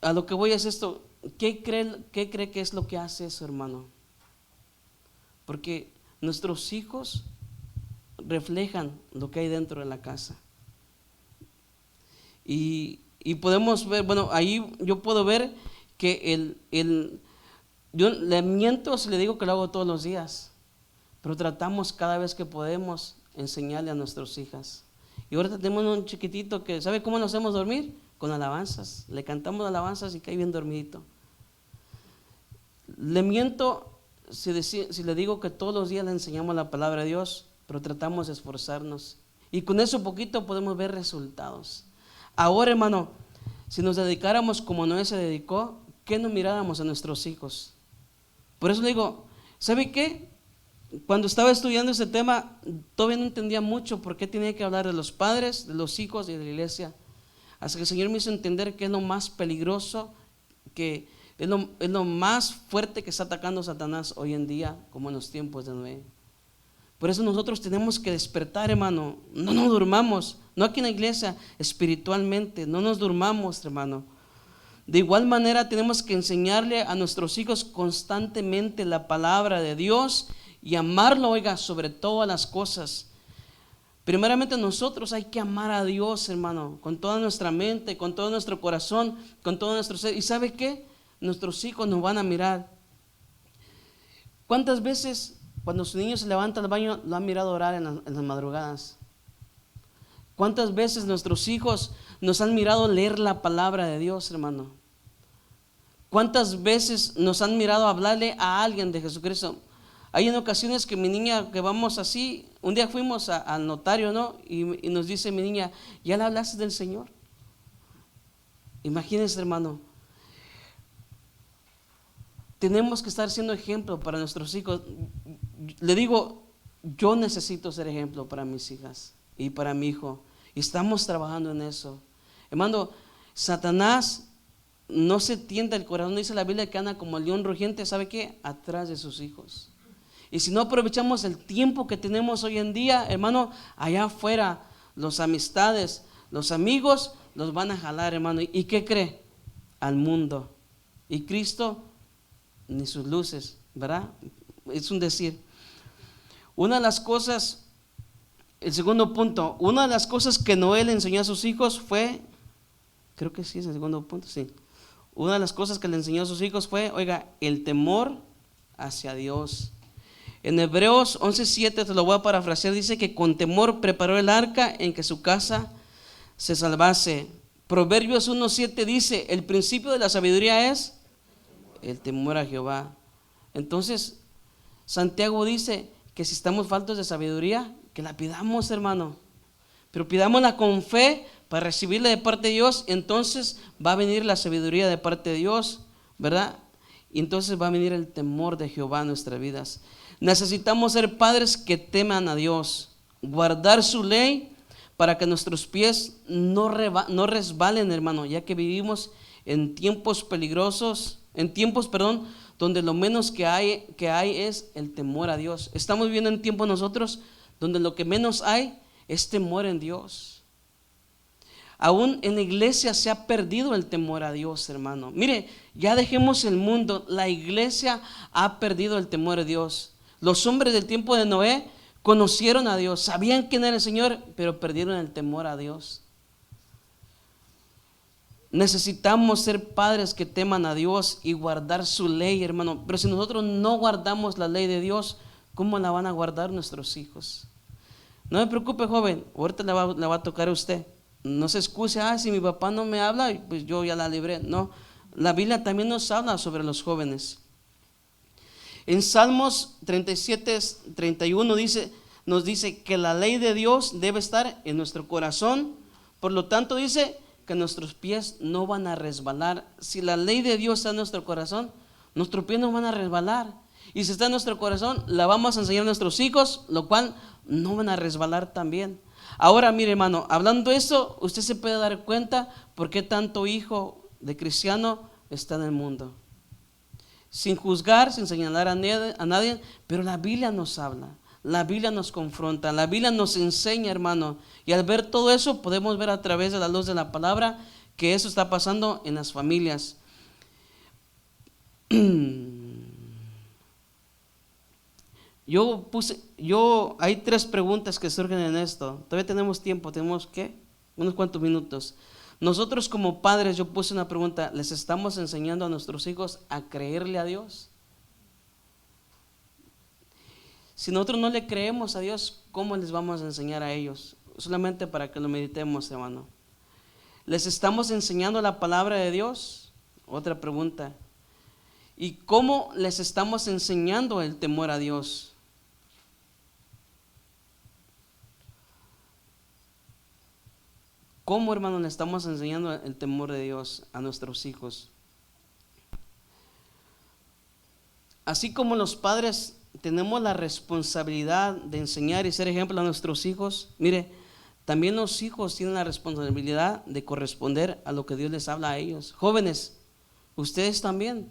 a lo que voy es esto: ¿qué cree que es lo que hace eso, hermano? Porque nuestros hijos reflejan lo que hay dentro de la casa. Y podemos ver, bueno, ahí yo puedo ver que yo le miento si le digo que lo hago todos los días, pero tratamos cada vez que podemos enseñarle a nuestras hijas. Y ahora tenemos un chiquitito que, ¿sabe cómo nos hacemos dormir? Con alabanzas. Le cantamos alabanzas y cae bien dormidito. Le miento si le digo que todos los días le enseñamos la palabra de Dios, pero tratamos de esforzarnos. Y con eso poquito podemos ver resultados. Ahora, hermano, si nos dedicáramos como Noé se dedicó, ¿qué no miráramos a nuestros hijos? Por eso le digo, ¿sabe qué? Cuando estaba estudiando ese tema, todavía no entendía mucho por qué tenía que hablar de los padres, de los hijos y de la iglesia. Hasta que el Señor me hizo entender que es lo más peligroso, que es lo más fuerte que está atacando Satanás hoy en día, como en los tiempos de Noé. Por eso nosotros tenemos que despertar, hermano. No nos durmamos, no aquí en la iglesia, espiritualmente, no nos durmamos, hermano. De igual manera tenemos que enseñarle a nuestros hijos constantemente la palabra de Dios y amarlo, oiga, sobre todas las cosas. Primeramente nosotros hay que amar a Dios, hermano, con toda nuestra mente, con todo nuestro corazón, con todo nuestro ser. ¿Y sabe qué? Nuestros hijos nos van a mirar. ¿Cuántas veces cuando su niño se levanta al baño lo han mirado orar en las madrugadas? ¿Cuántas veces nuestros hijos nos han mirado leer la palabra de Dios, hermano? ¿Cuántas veces nos han mirado hablarle a alguien de Jesucristo? Hay en ocasiones que mi niña, que vamos así, un día fuimos al notario, ¿no? Y nos dice mi niña: ¿ya le hablaste del Señor? Imagínense, hermano. Tenemos que estar siendo ejemplo para nuestros hijos. Le digo, yo necesito ser ejemplo para mis hijas y para mi hijo. Y estamos trabajando en eso. Hermano, Satanás no se tienta el corazón. Dice la Biblia que anda como el león rugiente, ¿sabe qué? Atrás de sus hijos. Y si no aprovechamos el tiempo que tenemos hoy en día, hermano, allá afuera, las amistades, los amigos, los van a jalar, hermano. ¿Y qué cree? Al mundo. Y Cristo, ni sus luces, ¿verdad? Es un decir. Una de las cosas, el segundo punto, una de las cosas que Noé le enseñó a sus hijos fue, creo que sí es el segundo punto, sí. Una de las cosas que le enseñó a sus hijos fue, oiga, el temor hacia Dios. En Hebreos 11:7, te lo voy a parafrasear, dice que con temor preparó el arca en que su casa se salvase. Proverbios 1:7 dice, el principio de la sabiduría es el temor a Jehová. Entonces, Santiago dice que si estamos faltos de sabiduría, que la pidamos, hermano, pero pidámosla con fe para recibirla de parte de Dios. Entonces va a venir la sabiduría de parte de Dios, ¿verdad? Y entonces va a venir el temor de Jehová en nuestras vidas. Necesitamos ser padres que teman a Dios, guardar su ley para que nuestros pies no resbalen, hermano, ya que vivimos en tiempos peligrosos, donde lo menos que hay es el temor a Dios. Estamos viviendo en tiempos nosotros donde lo que menos hay es temor en Dios. Aún en la iglesia se ha perdido el temor a Dios, hermano. Mire, ya dejemos el mundo, la iglesia ha perdido el temor a Dios. Los hombres del tiempo de Noé conocieron a Dios, sabían quién era el Señor, pero perdieron el temor a Dios. Necesitamos ser padres que teman a Dios y guardar su ley, hermano. Pero si nosotros no guardamos la ley de Dios, ¿cómo la van a guardar nuestros hijos? No me preocupe, joven, ahorita le va a tocar a usted. No se excuse, si mi papá no me habla, pues yo ya la libré. No, la Biblia también nos habla sobre los jóvenes. En Salmos 37:31 nos dice que la ley de Dios debe estar en nuestro corazón. Por lo tanto dice que nuestros pies no van a resbalar. Si la ley de Dios está en nuestro corazón, nuestros pies no van a resbalar. Y si está en nuestro corazón, la vamos a enseñar a nuestros hijos, lo cual no van a resbalar también. Ahora, mire, hermano, hablando de eso, usted se puede dar cuenta por qué tanto hijo de cristiano está en el mundo. Sin juzgar, sin señalar a nadie, pero la Biblia nos habla, la Biblia nos confronta, la Biblia nos enseña, hermano. Y al ver todo eso, podemos ver a través de la luz de la palabra que eso está pasando en las familias. Hay 3 preguntas que surgen en esto. Todavía tenemos tiempo, tenemos unos cuantos minutos. Nosotros como padres, yo puse una pregunta, ¿les estamos enseñando a nuestros hijos a creerle a Dios? Si nosotros no le creemos a Dios, ¿cómo les vamos a enseñar a ellos? Solamente para que lo meditemos, hermano. ¿Les estamos enseñando la palabra de Dios? Otra pregunta. ¿Y cómo les estamos enseñando el temor a Dios? ¿Cómo, hermano, le estamos enseñando el temor de Dios a nuestros hijos? Así como los padres tenemos la responsabilidad de enseñar y ser ejemplo a nuestros hijos, mire, también los hijos tienen la responsabilidad de corresponder a lo que Dios les habla a ellos. Jóvenes, ustedes también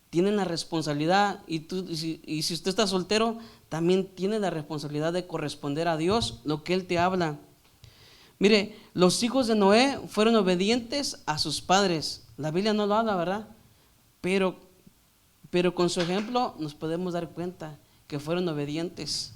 tienen la responsabilidad, y si usted está soltero, también tiene la responsabilidad de corresponder a Dios lo que Él te habla. Mire, los hijos de Noé fueron obedientes a sus padres. La Biblia no lo habla, ¿verdad? Pero con su ejemplo nos podemos dar cuenta que fueron obedientes.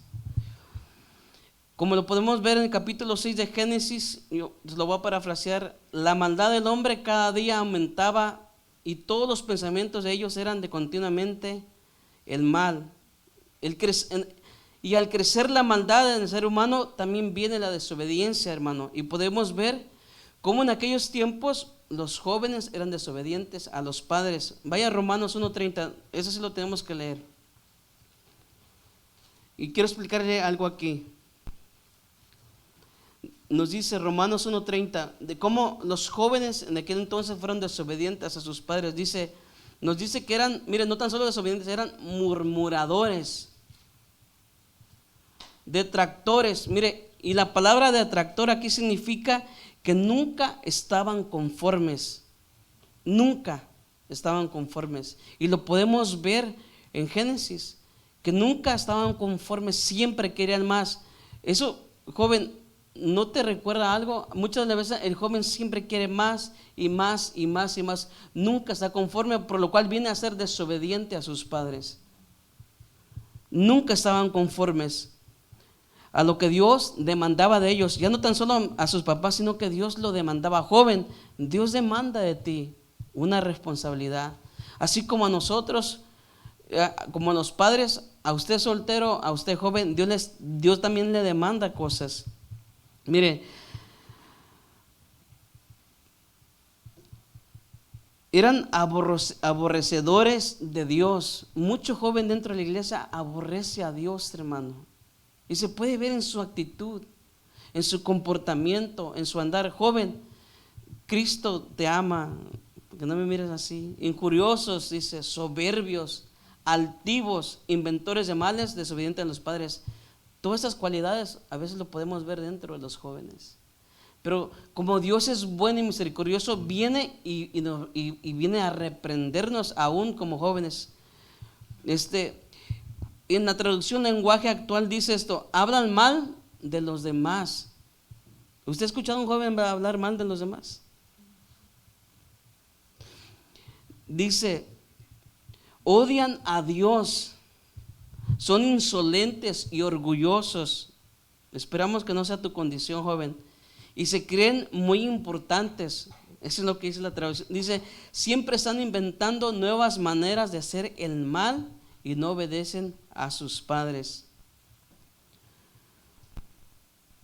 Como lo podemos ver en el capítulo 6 de Génesis, yo lo voy a parafrasear, la maldad del hombre cada día aumentaba y todos los pensamientos de ellos eran de continuamente el mal. Y al crecer la maldad en el ser humano, también viene la desobediencia, hermano. Y podemos ver cómo en aquellos tiempos los jóvenes eran desobedientes a los padres. Vaya a Romanos 1:30, eso sí lo tenemos que leer. Y quiero explicarle algo aquí. Nos dice Romanos 1:30, de cómo los jóvenes en aquel entonces fueron desobedientes a sus padres. Nos dice que eran, miren, no tan solo desobedientes, eran murmuradores, detractores. Mire, y la palabra detractor aquí significa que nunca estaban conformes. Nunca estaban conformes. Y lo podemos ver en Génesis, que nunca estaban conformes, siempre querían más. Eso, joven, ¿no te recuerda algo? Muchas veces el joven siempre quiere más y más y más y más. Nunca está conforme, por lo cual viene a ser desobediente a sus padres. Nunca estaban conformes a lo que Dios demandaba de ellos. Ya no tan solo a sus papás, sino que Dios lo demandaba. Joven, Dios demanda de ti una responsabilidad. Así como a nosotros, como a los padres, a usted soltero, a usted joven, Dios también le demanda cosas. Mire, eran aborrecedores de Dios. Mucho joven dentro de la iglesia aborrece a Dios, hermano. Y se puede ver en su actitud, en su comportamiento, en su andar. Joven, Cristo te ama, porque no me mires así. Injuriosos, dice, soberbios, altivos, inventores de males, desobedientes a los padres. Todas esas cualidades a veces lo podemos ver dentro de los jóvenes. Pero como Dios es bueno y misericordioso, viene y viene a reprendernos aún como jóvenes. En la traducción lenguaje actual dice esto: hablan mal de los demás. ¿Usted ha escuchado a un joven hablar mal de los demás? Dice, odian a Dios, son insolentes y orgullosos. Esperamos que no sea tu condición, joven. Y se creen muy importantes. Eso es lo que dice la traducción. Dice, siempre están inventando nuevas maneras de hacer el mal y no obedecen a sus padres.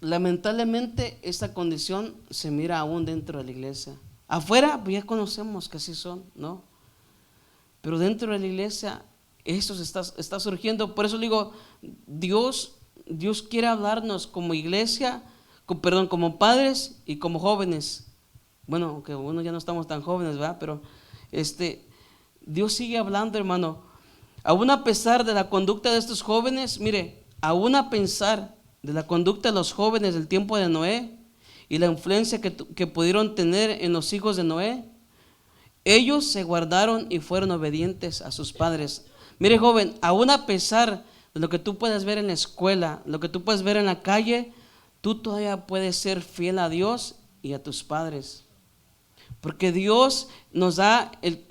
Lamentablemente esta condición se mira aún dentro de la iglesia. Afuera pues ya conocemos que así son, ¿no? Pero dentro de la iglesia esto está surgiendo. Por eso digo, Dios quiere hablarnos como iglesia, como padres y como jóvenes. Bueno, aunque uno ya no estamos tan jóvenes, ¿verdad? Pero Dios sigue hablando, hermano. Aún a pesar de la conducta de estos jóvenes, mire, aún a pesar de la conducta de los jóvenes del tiempo de Noé y la influencia que pudieron tener en los hijos de Noé, ellos se guardaron y fueron obedientes a sus padres. Mire, joven, aún a pesar de lo que tú puedes ver en la escuela, lo que tú puedes ver en la calle, tú todavía puedes ser fiel a Dios y a tus padres. Porque Dios nos da, Él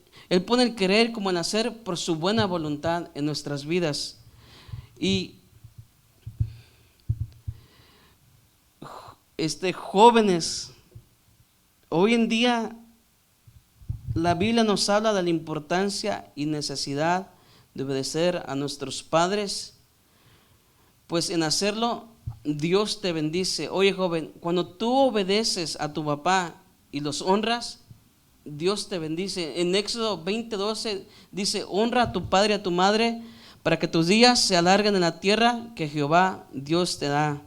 pone el querer como el hacer por su buena voluntad en nuestras vidas. Y jóvenes, hoy en día la Biblia nos habla de la importancia y necesidad de obedecer a nuestros padres, pues en hacerlo Dios te bendice. Oye, joven, cuando tú obedeces a tu papá y los honras, Dios te bendice. En Éxodo 20:12 dice, honra a tu padre y a tu madre para que tus días se alarguen en la tierra que Jehová Dios te da.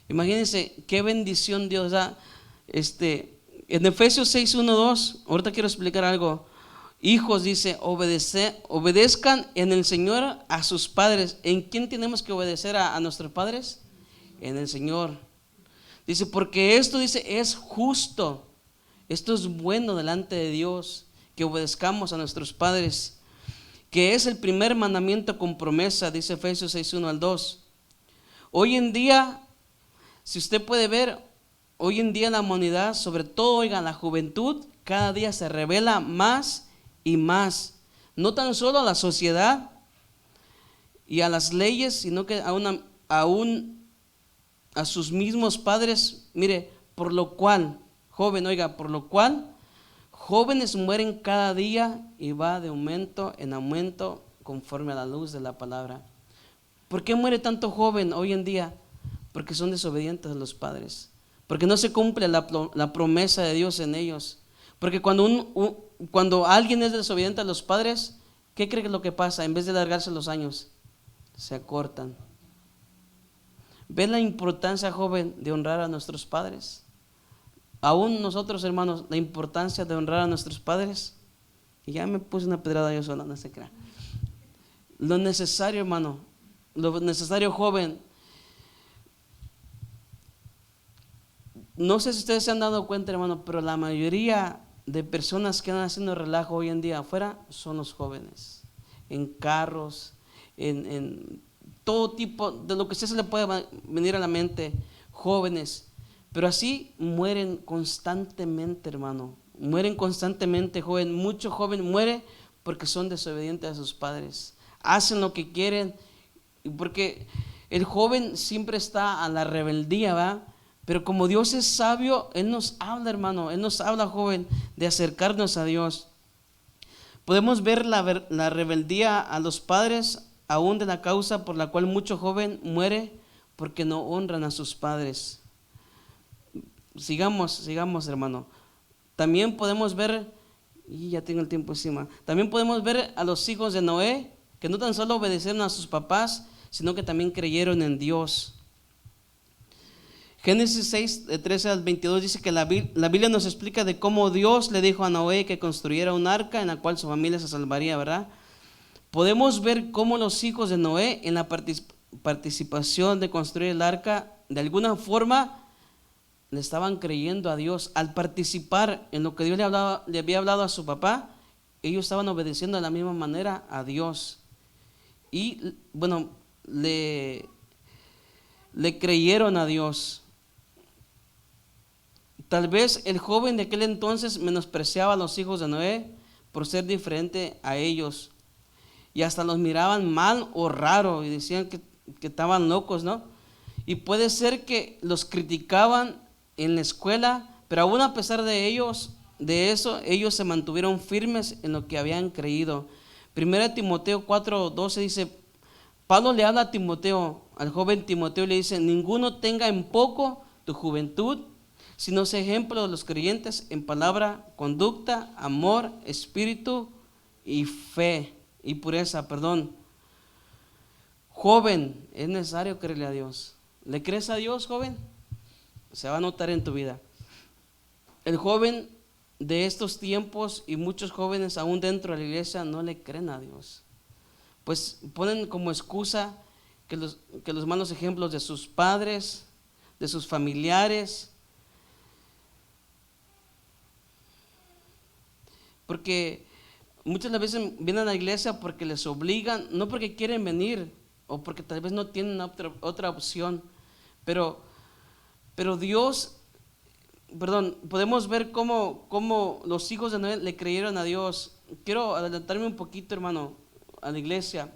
Imagínense qué bendición Dios da. En Efesios 6:1-2, ahorita quiero explicar algo. Hijos, dice, obedezcan en el Señor a sus padres. ¿En quién tenemos que obedecer a nuestros padres? En el Señor. Dice, porque esto, dice, es justo. Esto es bueno delante de Dios, que obedezcamos a nuestros padres, que es el primer mandamiento con promesa, dice Efesios 6:1-2. Hoy en día, si usted puede ver, hoy en día la humanidad, sobre todo, oigan, la juventud, cada día se revela más y más, no tan solo a la sociedad y a las leyes, sino que aún a sus mismos padres. Mire, por lo cual, joven, oiga, por lo cual jóvenes mueren cada día y va de aumento en aumento conforme a la luz de la palabra. ¿Por qué muere tanto joven hoy en día? Porque son desobedientes a los padres, porque no se cumple la promesa de Dios en ellos. Porque cuando alguien es desobediente a los padres, ¿qué cree que es lo que pasa? En vez de alargarse los años, se acortan. ¿Ves la importancia, joven, de honrar a nuestros padres? Aún nosotros, hermanos, la importancia de honrar a nuestros padres. Y ya me puse una pedrada yo sola, no se crea. Lo necesario, hermano, lo necesario, joven. No sé si ustedes se han dado cuenta, hermano, pero la mayoría de personas que andan haciendo relajo hoy en día afuera son los jóvenes, en carros, en todo tipo de lo que se le puede venir a la mente, jóvenes. Pero así mueren constantemente, hermano. Mueren constantemente, joven. Mucho joven muere porque son desobedientes a sus padres. Hacen lo que quieren, porque el joven siempre está a la rebeldía, ¿va? Pero como Dios es sabio, Él nos habla, hermano. Él nos habla, joven, de acercarnos a Dios. Podemos ver la rebeldía a los padres, aún de la causa por la cual mucho joven muere, porque no honran a sus padres. Sigamos, hermano. También podemos ver, y ya tengo el tiempo encima, también podemos ver a los hijos de Noé, que no tan solo obedecieron a sus papás, sino que también creyeron en Dios. Génesis 6, de 13 al 22 dice que la Biblia nos explica de cómo Dios le dijo a Noé que construyera un arca en la cual su familia se salvaría, ¿verdad? Podemos ver cómo los hijos de Noé en la participación de construir el arca, de alguna forma le estaban creyendo a Dios. Al participar en lo que Dios le había hablado a su papá, ellos estaban obedeciendo de la misma manera a Dios. Y bueno, le creyeron a Dios. Tal vez el joven de aquel entonces menospreciaba a los hijos de Noé por ser diferente a ellos. Y hasta los miraban mal o raro y decían que estaban locos, ¿no? Y puede ser que los criticaban en la escuela, pero aún a pesar de eso, ellos se mantuvieron firmes en lo que habían creído. 1 Timoteo 4:12 dice, Pablo le habla a Timoteo, al joven Timoteo, le dice, ninguno tenga en poco tu juventud, sino sea ejemplo de los creyentes en palabra, conducta, amor, espíritu y fe, y pureza, Joven, es necesario creerle a Dios. ¿Le crees a Dios, joven? Se va a notar en tu vida. El joven de estos tiempos y muchos jóvenes aún dentro de la iglesia no le creen a Dios. Pues ponen como excusa que los malos ejemplos de sus padres, de sus familiares, porque muchas veces vienen a la iglesia porque les obligan, no porque quieren venir o porque tal vez no tienen otra opción, pero Dios, podemos ver cómo los hijos de Noé le creyeron a Dios. Quiero adelantarme un poquito, hermano, a la iglesia,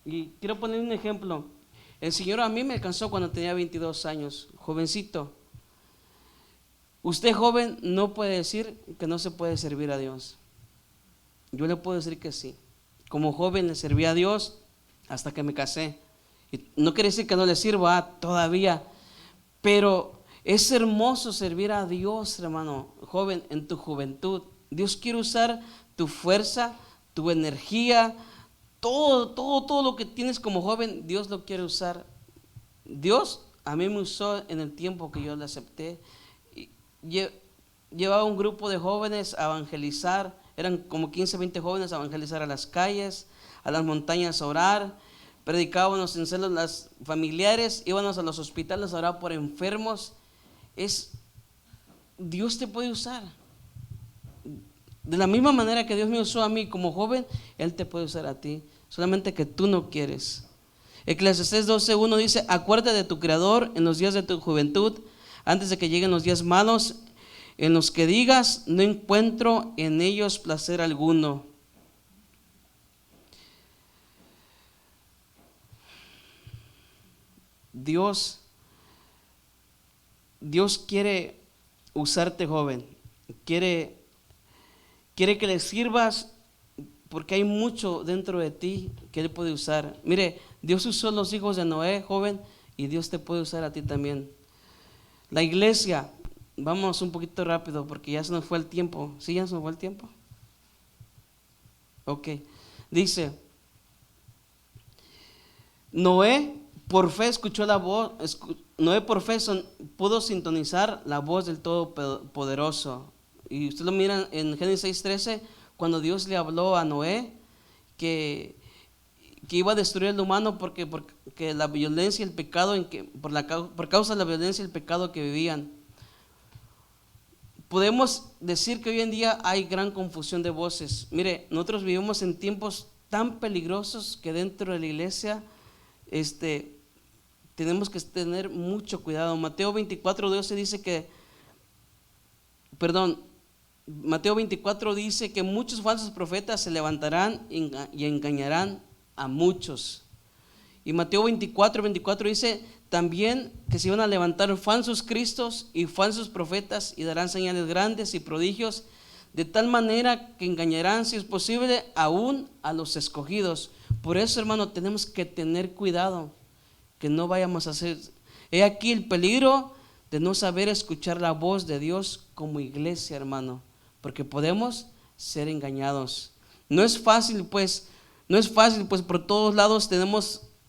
y quiero poner un ejemplo. El Señor a mí me alcanzó cuando tenía 22 años, jovencito. Usted, joven, no puede decir que no se puede servir a Dios. Yo le puedo decir que sí. Como joven le serví a Dios hasta que me casé. Y no quiere decir que no le sirva todavía, pero es hermoso servir a Dios, hermano, joven, en tu juventud. Dios quiere usar tu fuerza, tu energía, todo lo que tienes como joven, Dios lo quiere usar. Dios a mí me usó en el tiempo que yo le acepté. Llevaba un grupo de jóvenes a evangelizar, eran como 15, 20 jóvenes a evangelizar a las calles, a las montañas a orar. Predicábamos en células familiares, íbamos a los hospitales a orar por enfermos. Dios te puede usar. De la misma manera que Dios me usó a mí como joven, Él te puede usar a ti, solamente que tú no quieres. Eclesiastés 12:1 dice, acuérdate de tu Creador en los días de tu juventud, antes de que lleguen los días malos, en los que digas, no encuentro en ellos placer alguno. Dios quiere usarte, joven. Quiere que le sirvas, porque hay mucho dentro de ti que Él puede usar. Mire, Dios usó a los hijos de Noé, joven, y Dios te puede usar a ti también. La iglesia, vamos un poquito rápido porque ya se nos fue el tiempo. ¿Sí, ya se nos fue el tiempo? Ok. Dice, Noé por fe escuchó la voz, Noé por fe pudo sintonizar la voz del Todopoderoso. Y usted lo mira en Génesis 6:13, cuando Dios le habló a Noé que iba a destruir al humano porque la violencia y el pecado, por causa de la violencia y el pecado que vivían. Podemos decir que hoy en día hay gran confusión de voces. Mire, nosotros vivimos en tiempos tan peligrosos que dentro de la iglesia tenemos que tener mucho cuidado. Mateo 24:12 dice que, Mateo 24 dice que muchos falsos profetas se levantarán y engañarán a muchos. Y Mateo 24:24 dice también que se van a levantar falsos cristos y falsos profetas y darán señales grandes y prodigios, de tal manera que engañarán, si es posible, aún a los escogidos. Por eso, hermano, tenemos que tener cuidado que no vayamos a hacer. He aquí el peligro de no saber escuchar la voz de Dios como iglesia, hermano, porque podemos ser engañados. No es fácil, pues por todos lados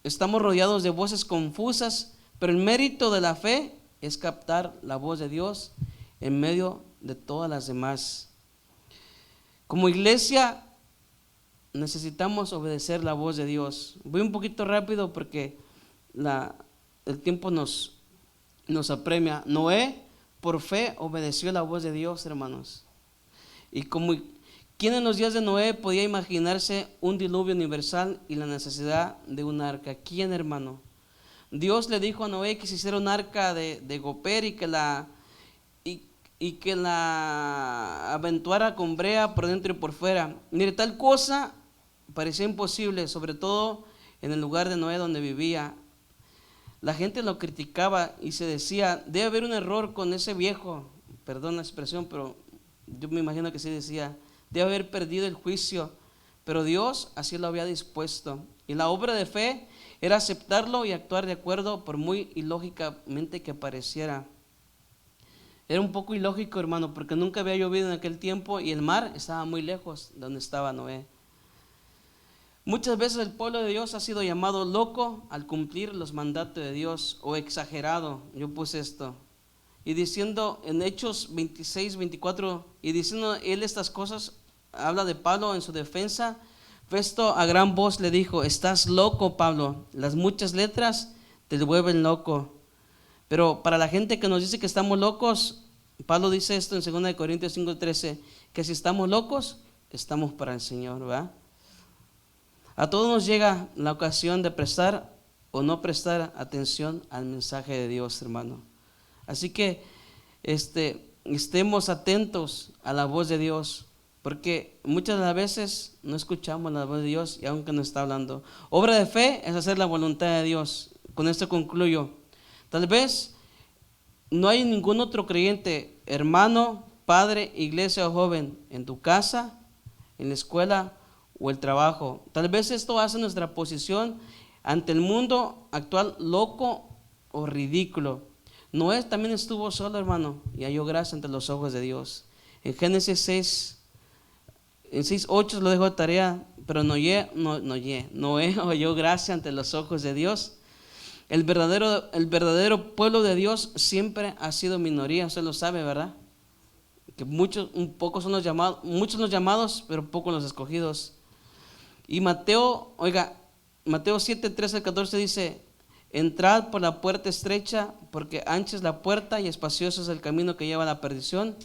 estamos rodeados de voces confusas, pero el mérito de la fe es captar la voz de Dios en medio de todas las demás. Como iglesia necesitamos obedecer la voz de Dios. Voy un poquito rápido porque el tiempo nos apremia. Noé por fe obedeció la voz de Dios, hermanos. Y ¿quién en los días de Noé podía imaginarse un diluvio universal y la necesidad de un arca? ¿Quién, hermano? Dios le dijo a Noé que se hiciera un arca de Goper y que la aventuara con brea por dentro y por fuera. Mire, tal cosa parecía imposible, sobre todo en el lugar de Noé donde vivía. La gente lo criticaba y se decía, debe haber un error con ese viejo, perdón la expresión, pero yo me imagino que sí decía, debe haber perdido el juicio, pero Dios así lo había dispuesto. Y la obra de fe era aceptarlo y actuar de acuerdo, por muy ilógicamente que pareciera. Era un poco ilógico, hermano, porque nunca había llovido en aquel tiempo y el mar estaba muy lejos de donde estaba Noé. Muchas veces el pueblo de Dios ha sido llamado loco al cumplir los mandatos de Dios, o exagerado, yo puse esto. Y diciendo en Hechos 26:24, y diciendo él estas cosas, habla de Pablo en su defensa. Festo a gran voz le dijo, estás loco, Pablo, las muchas letras te vuelven loco. Pero para la gente que nos dice que estamos locos, Pablo dice esto en 2 Corintios 5:13, que si estamos locos, estamos para el Señor, ¿verdad? A todos nos llega la ocasión de prestar o no prestar atención al mensaje de Dios, hermano. Así que estemos atentos a la voz de Dios, porque muchas de las veces no escuchamos la voz de Dios y aunque nos está hablando. Obra de fe es hacer la voluntad de Dios. Con esto concluyo. Tal vez no hay ningún otro creyente, hermano, padre, iglesia o joven, en tu casa, en la escuela o el trabajo. Tal vez esto hace nuestra posición ante el mundo actual loco o ridículo. Noé también estuvo solo, hermano, y halló gracia ante los ojos de Dios. En Génesis 6:8 lo dejó de tarea, pero Noé halló gracia ante los ojos de Dios. El verdadero pueblo de Dios siempre ha sido minoría, usted lo sabe, ¿verdad? Que muchos son los llamados, pero pocos los escogidos. Y Mateo 7:13-14 dice, entrad por la puerta estrecha, porque ancha es la puerta y espacioso es el camino que lleva a la perdición,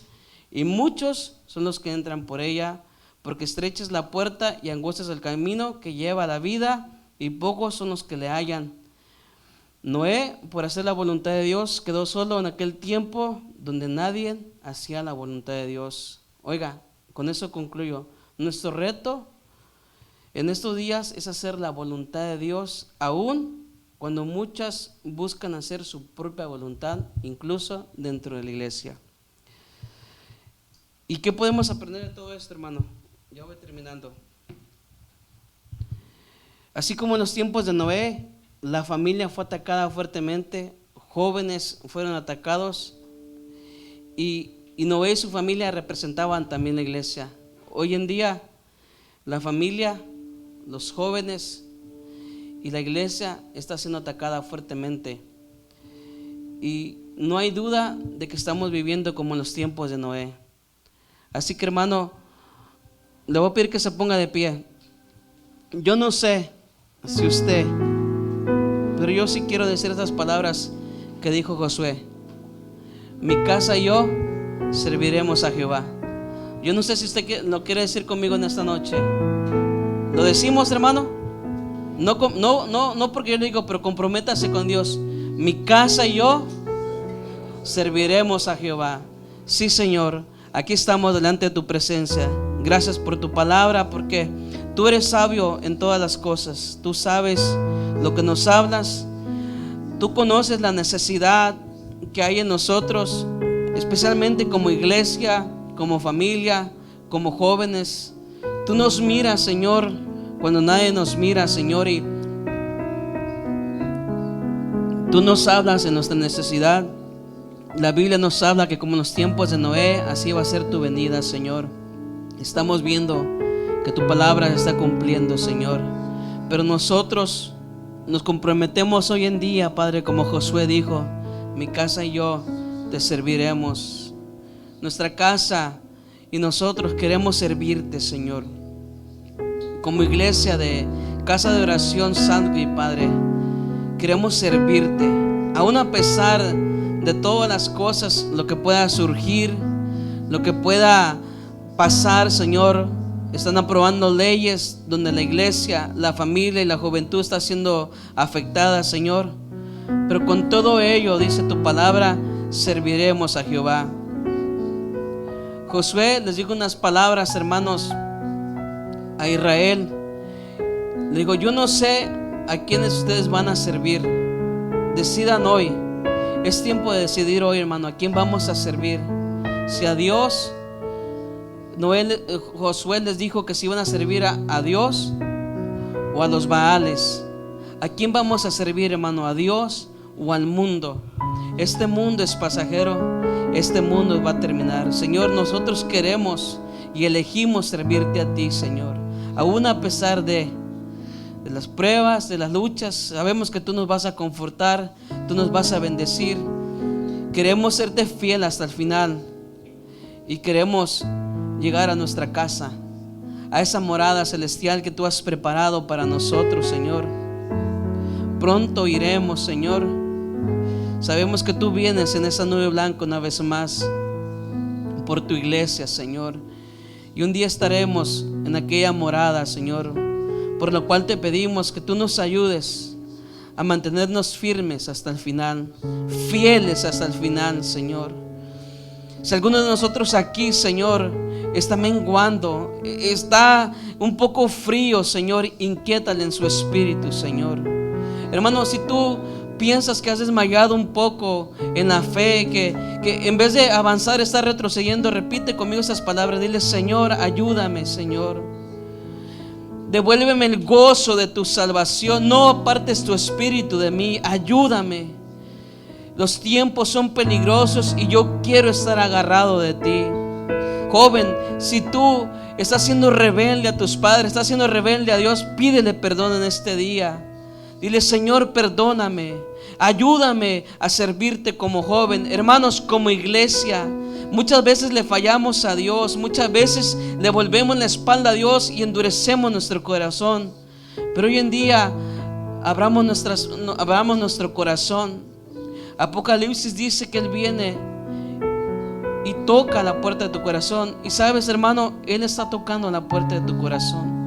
y muchos son los que entran por ella, porque estrecha es la puerta y angosto es el camino que lleva a la vida, y pocos son los que le hallan. Noé, por hacer la voluntad de Dios, quedó solo en aquel tiempo donde nadie hacía la voluntad de Dios. Oiga, con eso concluyo. Nuestro reto en estos días es hacer la voluntad de Dios, aún cuando muchas buscan hacer su propia voluntad, incluso dentro de la iglesia. ¿Y qué podemos aprender de todo esto, hermano? Ya voy terminando. Así como en los tiempos de Noé, la familia fue atacada fuertemente, jóvenes fueron atacados y Noé y su familia representaban también la iglesia. Hoy en día la familia, los jóvenes y la iglesia está siendo atacada fuertemente, y no hay duda de que estamos viviendo como en los tiempos de Noé. Así que, hermano, le voy a pedir que se ponga de pie. Yo no sé si usted, pero yo sí quiero decir estas palabras que dijo Josué: mi casa y yo serviremos a Jehová. Yo no sé si usted lo quiere decir conmigo en esta noche. ¿Lo decimos, hermano? No porque yo le digo, pero comprométase con Dios. Mi casa y yo serviremos a Jehová. Sí, Señor, aquí estamos delante de tu presencia. Gracias por tu palabra, porque tú eres sabio en todas las cosas. Tú sabes lo que nos hablas. Tú conoces la necesidad que hay en nosotros, especialmente como iglesia, como familia, como jóvenes. Tú nos miras, Señor, cuando nadie nos mira, Señor, y tú nos hablas de nuestra necesidad. La Biblia nos habla que como en los tiempos de Noé, así va a ser tu venida, Señor. Estamos viendo que tu palabra se está cumpliendo, Señor. Pero nosotros nos comprometemos hoy en día, Padre, como Josué dijo: mi casa y yo te serviremos. Nuestra casa y nosotros queremos servirte, Señor. Como iglesia de Casa de Oración Sandwich, Padre, queremos servirte, aún a pesar de todas las cosas, lo que pueda surgir, lo que pueda pasar, Señor. Están aprobando leyes donde la iglesia, la familia y la juventud está siendo afectada, Señor. Pero con todo ello, dice tu palabra, serviremos a Jehová. Josué les dijo unas palabras, hermanos, a Israel. Le digo: yo no sé a quiénes ustedes van a servir. Decidan hoy. Es tiempo de decidir hoy, hermano, a quién vamos a servir. Si a Dios. Josué les dijo que si iban a servir a Dios o a los Baales. ¿A quién vamos a servir, hermano? ¿A Dios o al mundo? Este mundo es pasajero. Este mundo va a terminar. Señor, nosotros queremos y elegimos servirte a ti, Señor. Aún a pesar de las pruebas, de las luchas, sabemos que tú nos vas a confortar, tú nos vas a bendecir. Queremos serte fiel hasta el final y queremos llegar a nuestra casa, a esa morada celestial que tú has preparado para nosotros, Señor. Pronto iremos, Señor. Sabemos que tú vienes en esa nube blanca una vez más por tu iglesia, Señor. Y un día estaremos en aquella morada, Señor, por lo cual te pedimos que tú nos ayudes a mantenernos firmes hasta el final, fieles hasta el final, Señor. Si alguno de nosotros aquí, Señor, está menguando, está un poco frío, Señor, inquiétale en su espíritu, Señor. Hermano, si tú piensas que has desmayado un poco en la fe, que en vez de avanzar estás retrocediendo, repite conmigo esas palabras. Dile: Señor, ayúdame, Señor. Devuélveme el gozo de tu salvación. No apartes tu espíritu de mí. Ayúdame. Los tiempos son peligrosos y yo quiero estar agarrado de ti. Joven, si tú estás siendo rebelde a tus padres, estás siendo rebelde a Dios, pídele perdón en este día. Dile: Señor, perdóname, ayúdame a servirte como joven. Hermanos, como iglesia, muchas veces le fallamos a Dios, muchas veces le volvemos la espalda a Dios y endurecemos nuestro corazón. Pero hoy en día abramos nuestro corazón. Apocalipsis dice que Él viene y toca la puerta de tu corazón. Y sabes, hermano, Él está tocando la puerta de tu corazón.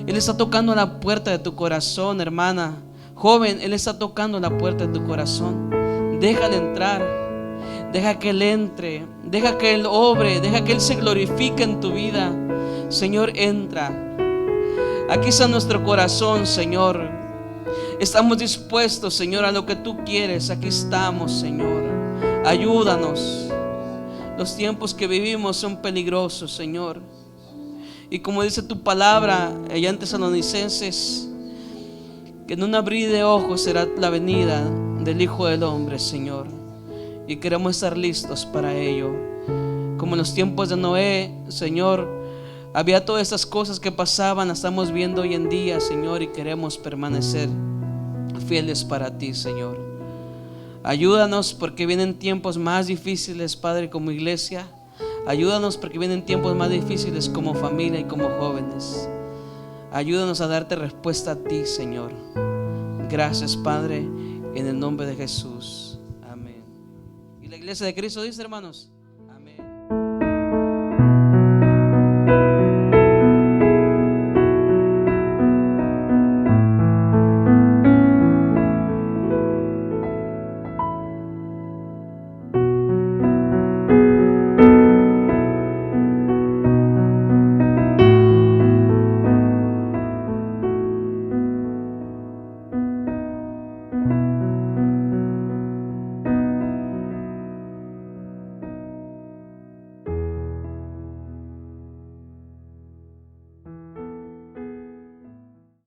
Él está tocando la puerta de tu corazón, hermana. Joven, Él está tocando la puerta de tu corazón. Déjale entrar. Deja que Él entre. Deja que Él obre. Deja que Él se glorifique en tu vida. Señor, entra. Aquí está nuestro corazón, Señor. Estamos dispuestos, Señor, a lo que tú quieres. Aquí estamos, Señor. Ayúdanos. Los tiempos que vivimos son peligrosos, Señor. Y como dice tu palabra allá en Tesalonicenses, que en un abrir de ojos será la venida del Hijo del Hombre, Señor. Y queremos estar listos para ello. Como en los tiempos de Noé, Señor, había todas estas cosas que pasaban, las estamos viendo hoy en día, Señor, y queremos permanecer fieles para ti, Señor. Ayúdanos porque vienen tiempos más difíciles, Padre, como iglesia. Ayúdanos porque vienen tiempos más difíciles como familia y como jóvenes. Ayúdanos a darte respuesta a ti, Señor. Gracias, Padre, en el nombre de Jesús. Amén. Y la iglesia de Cristo dice, hermanos.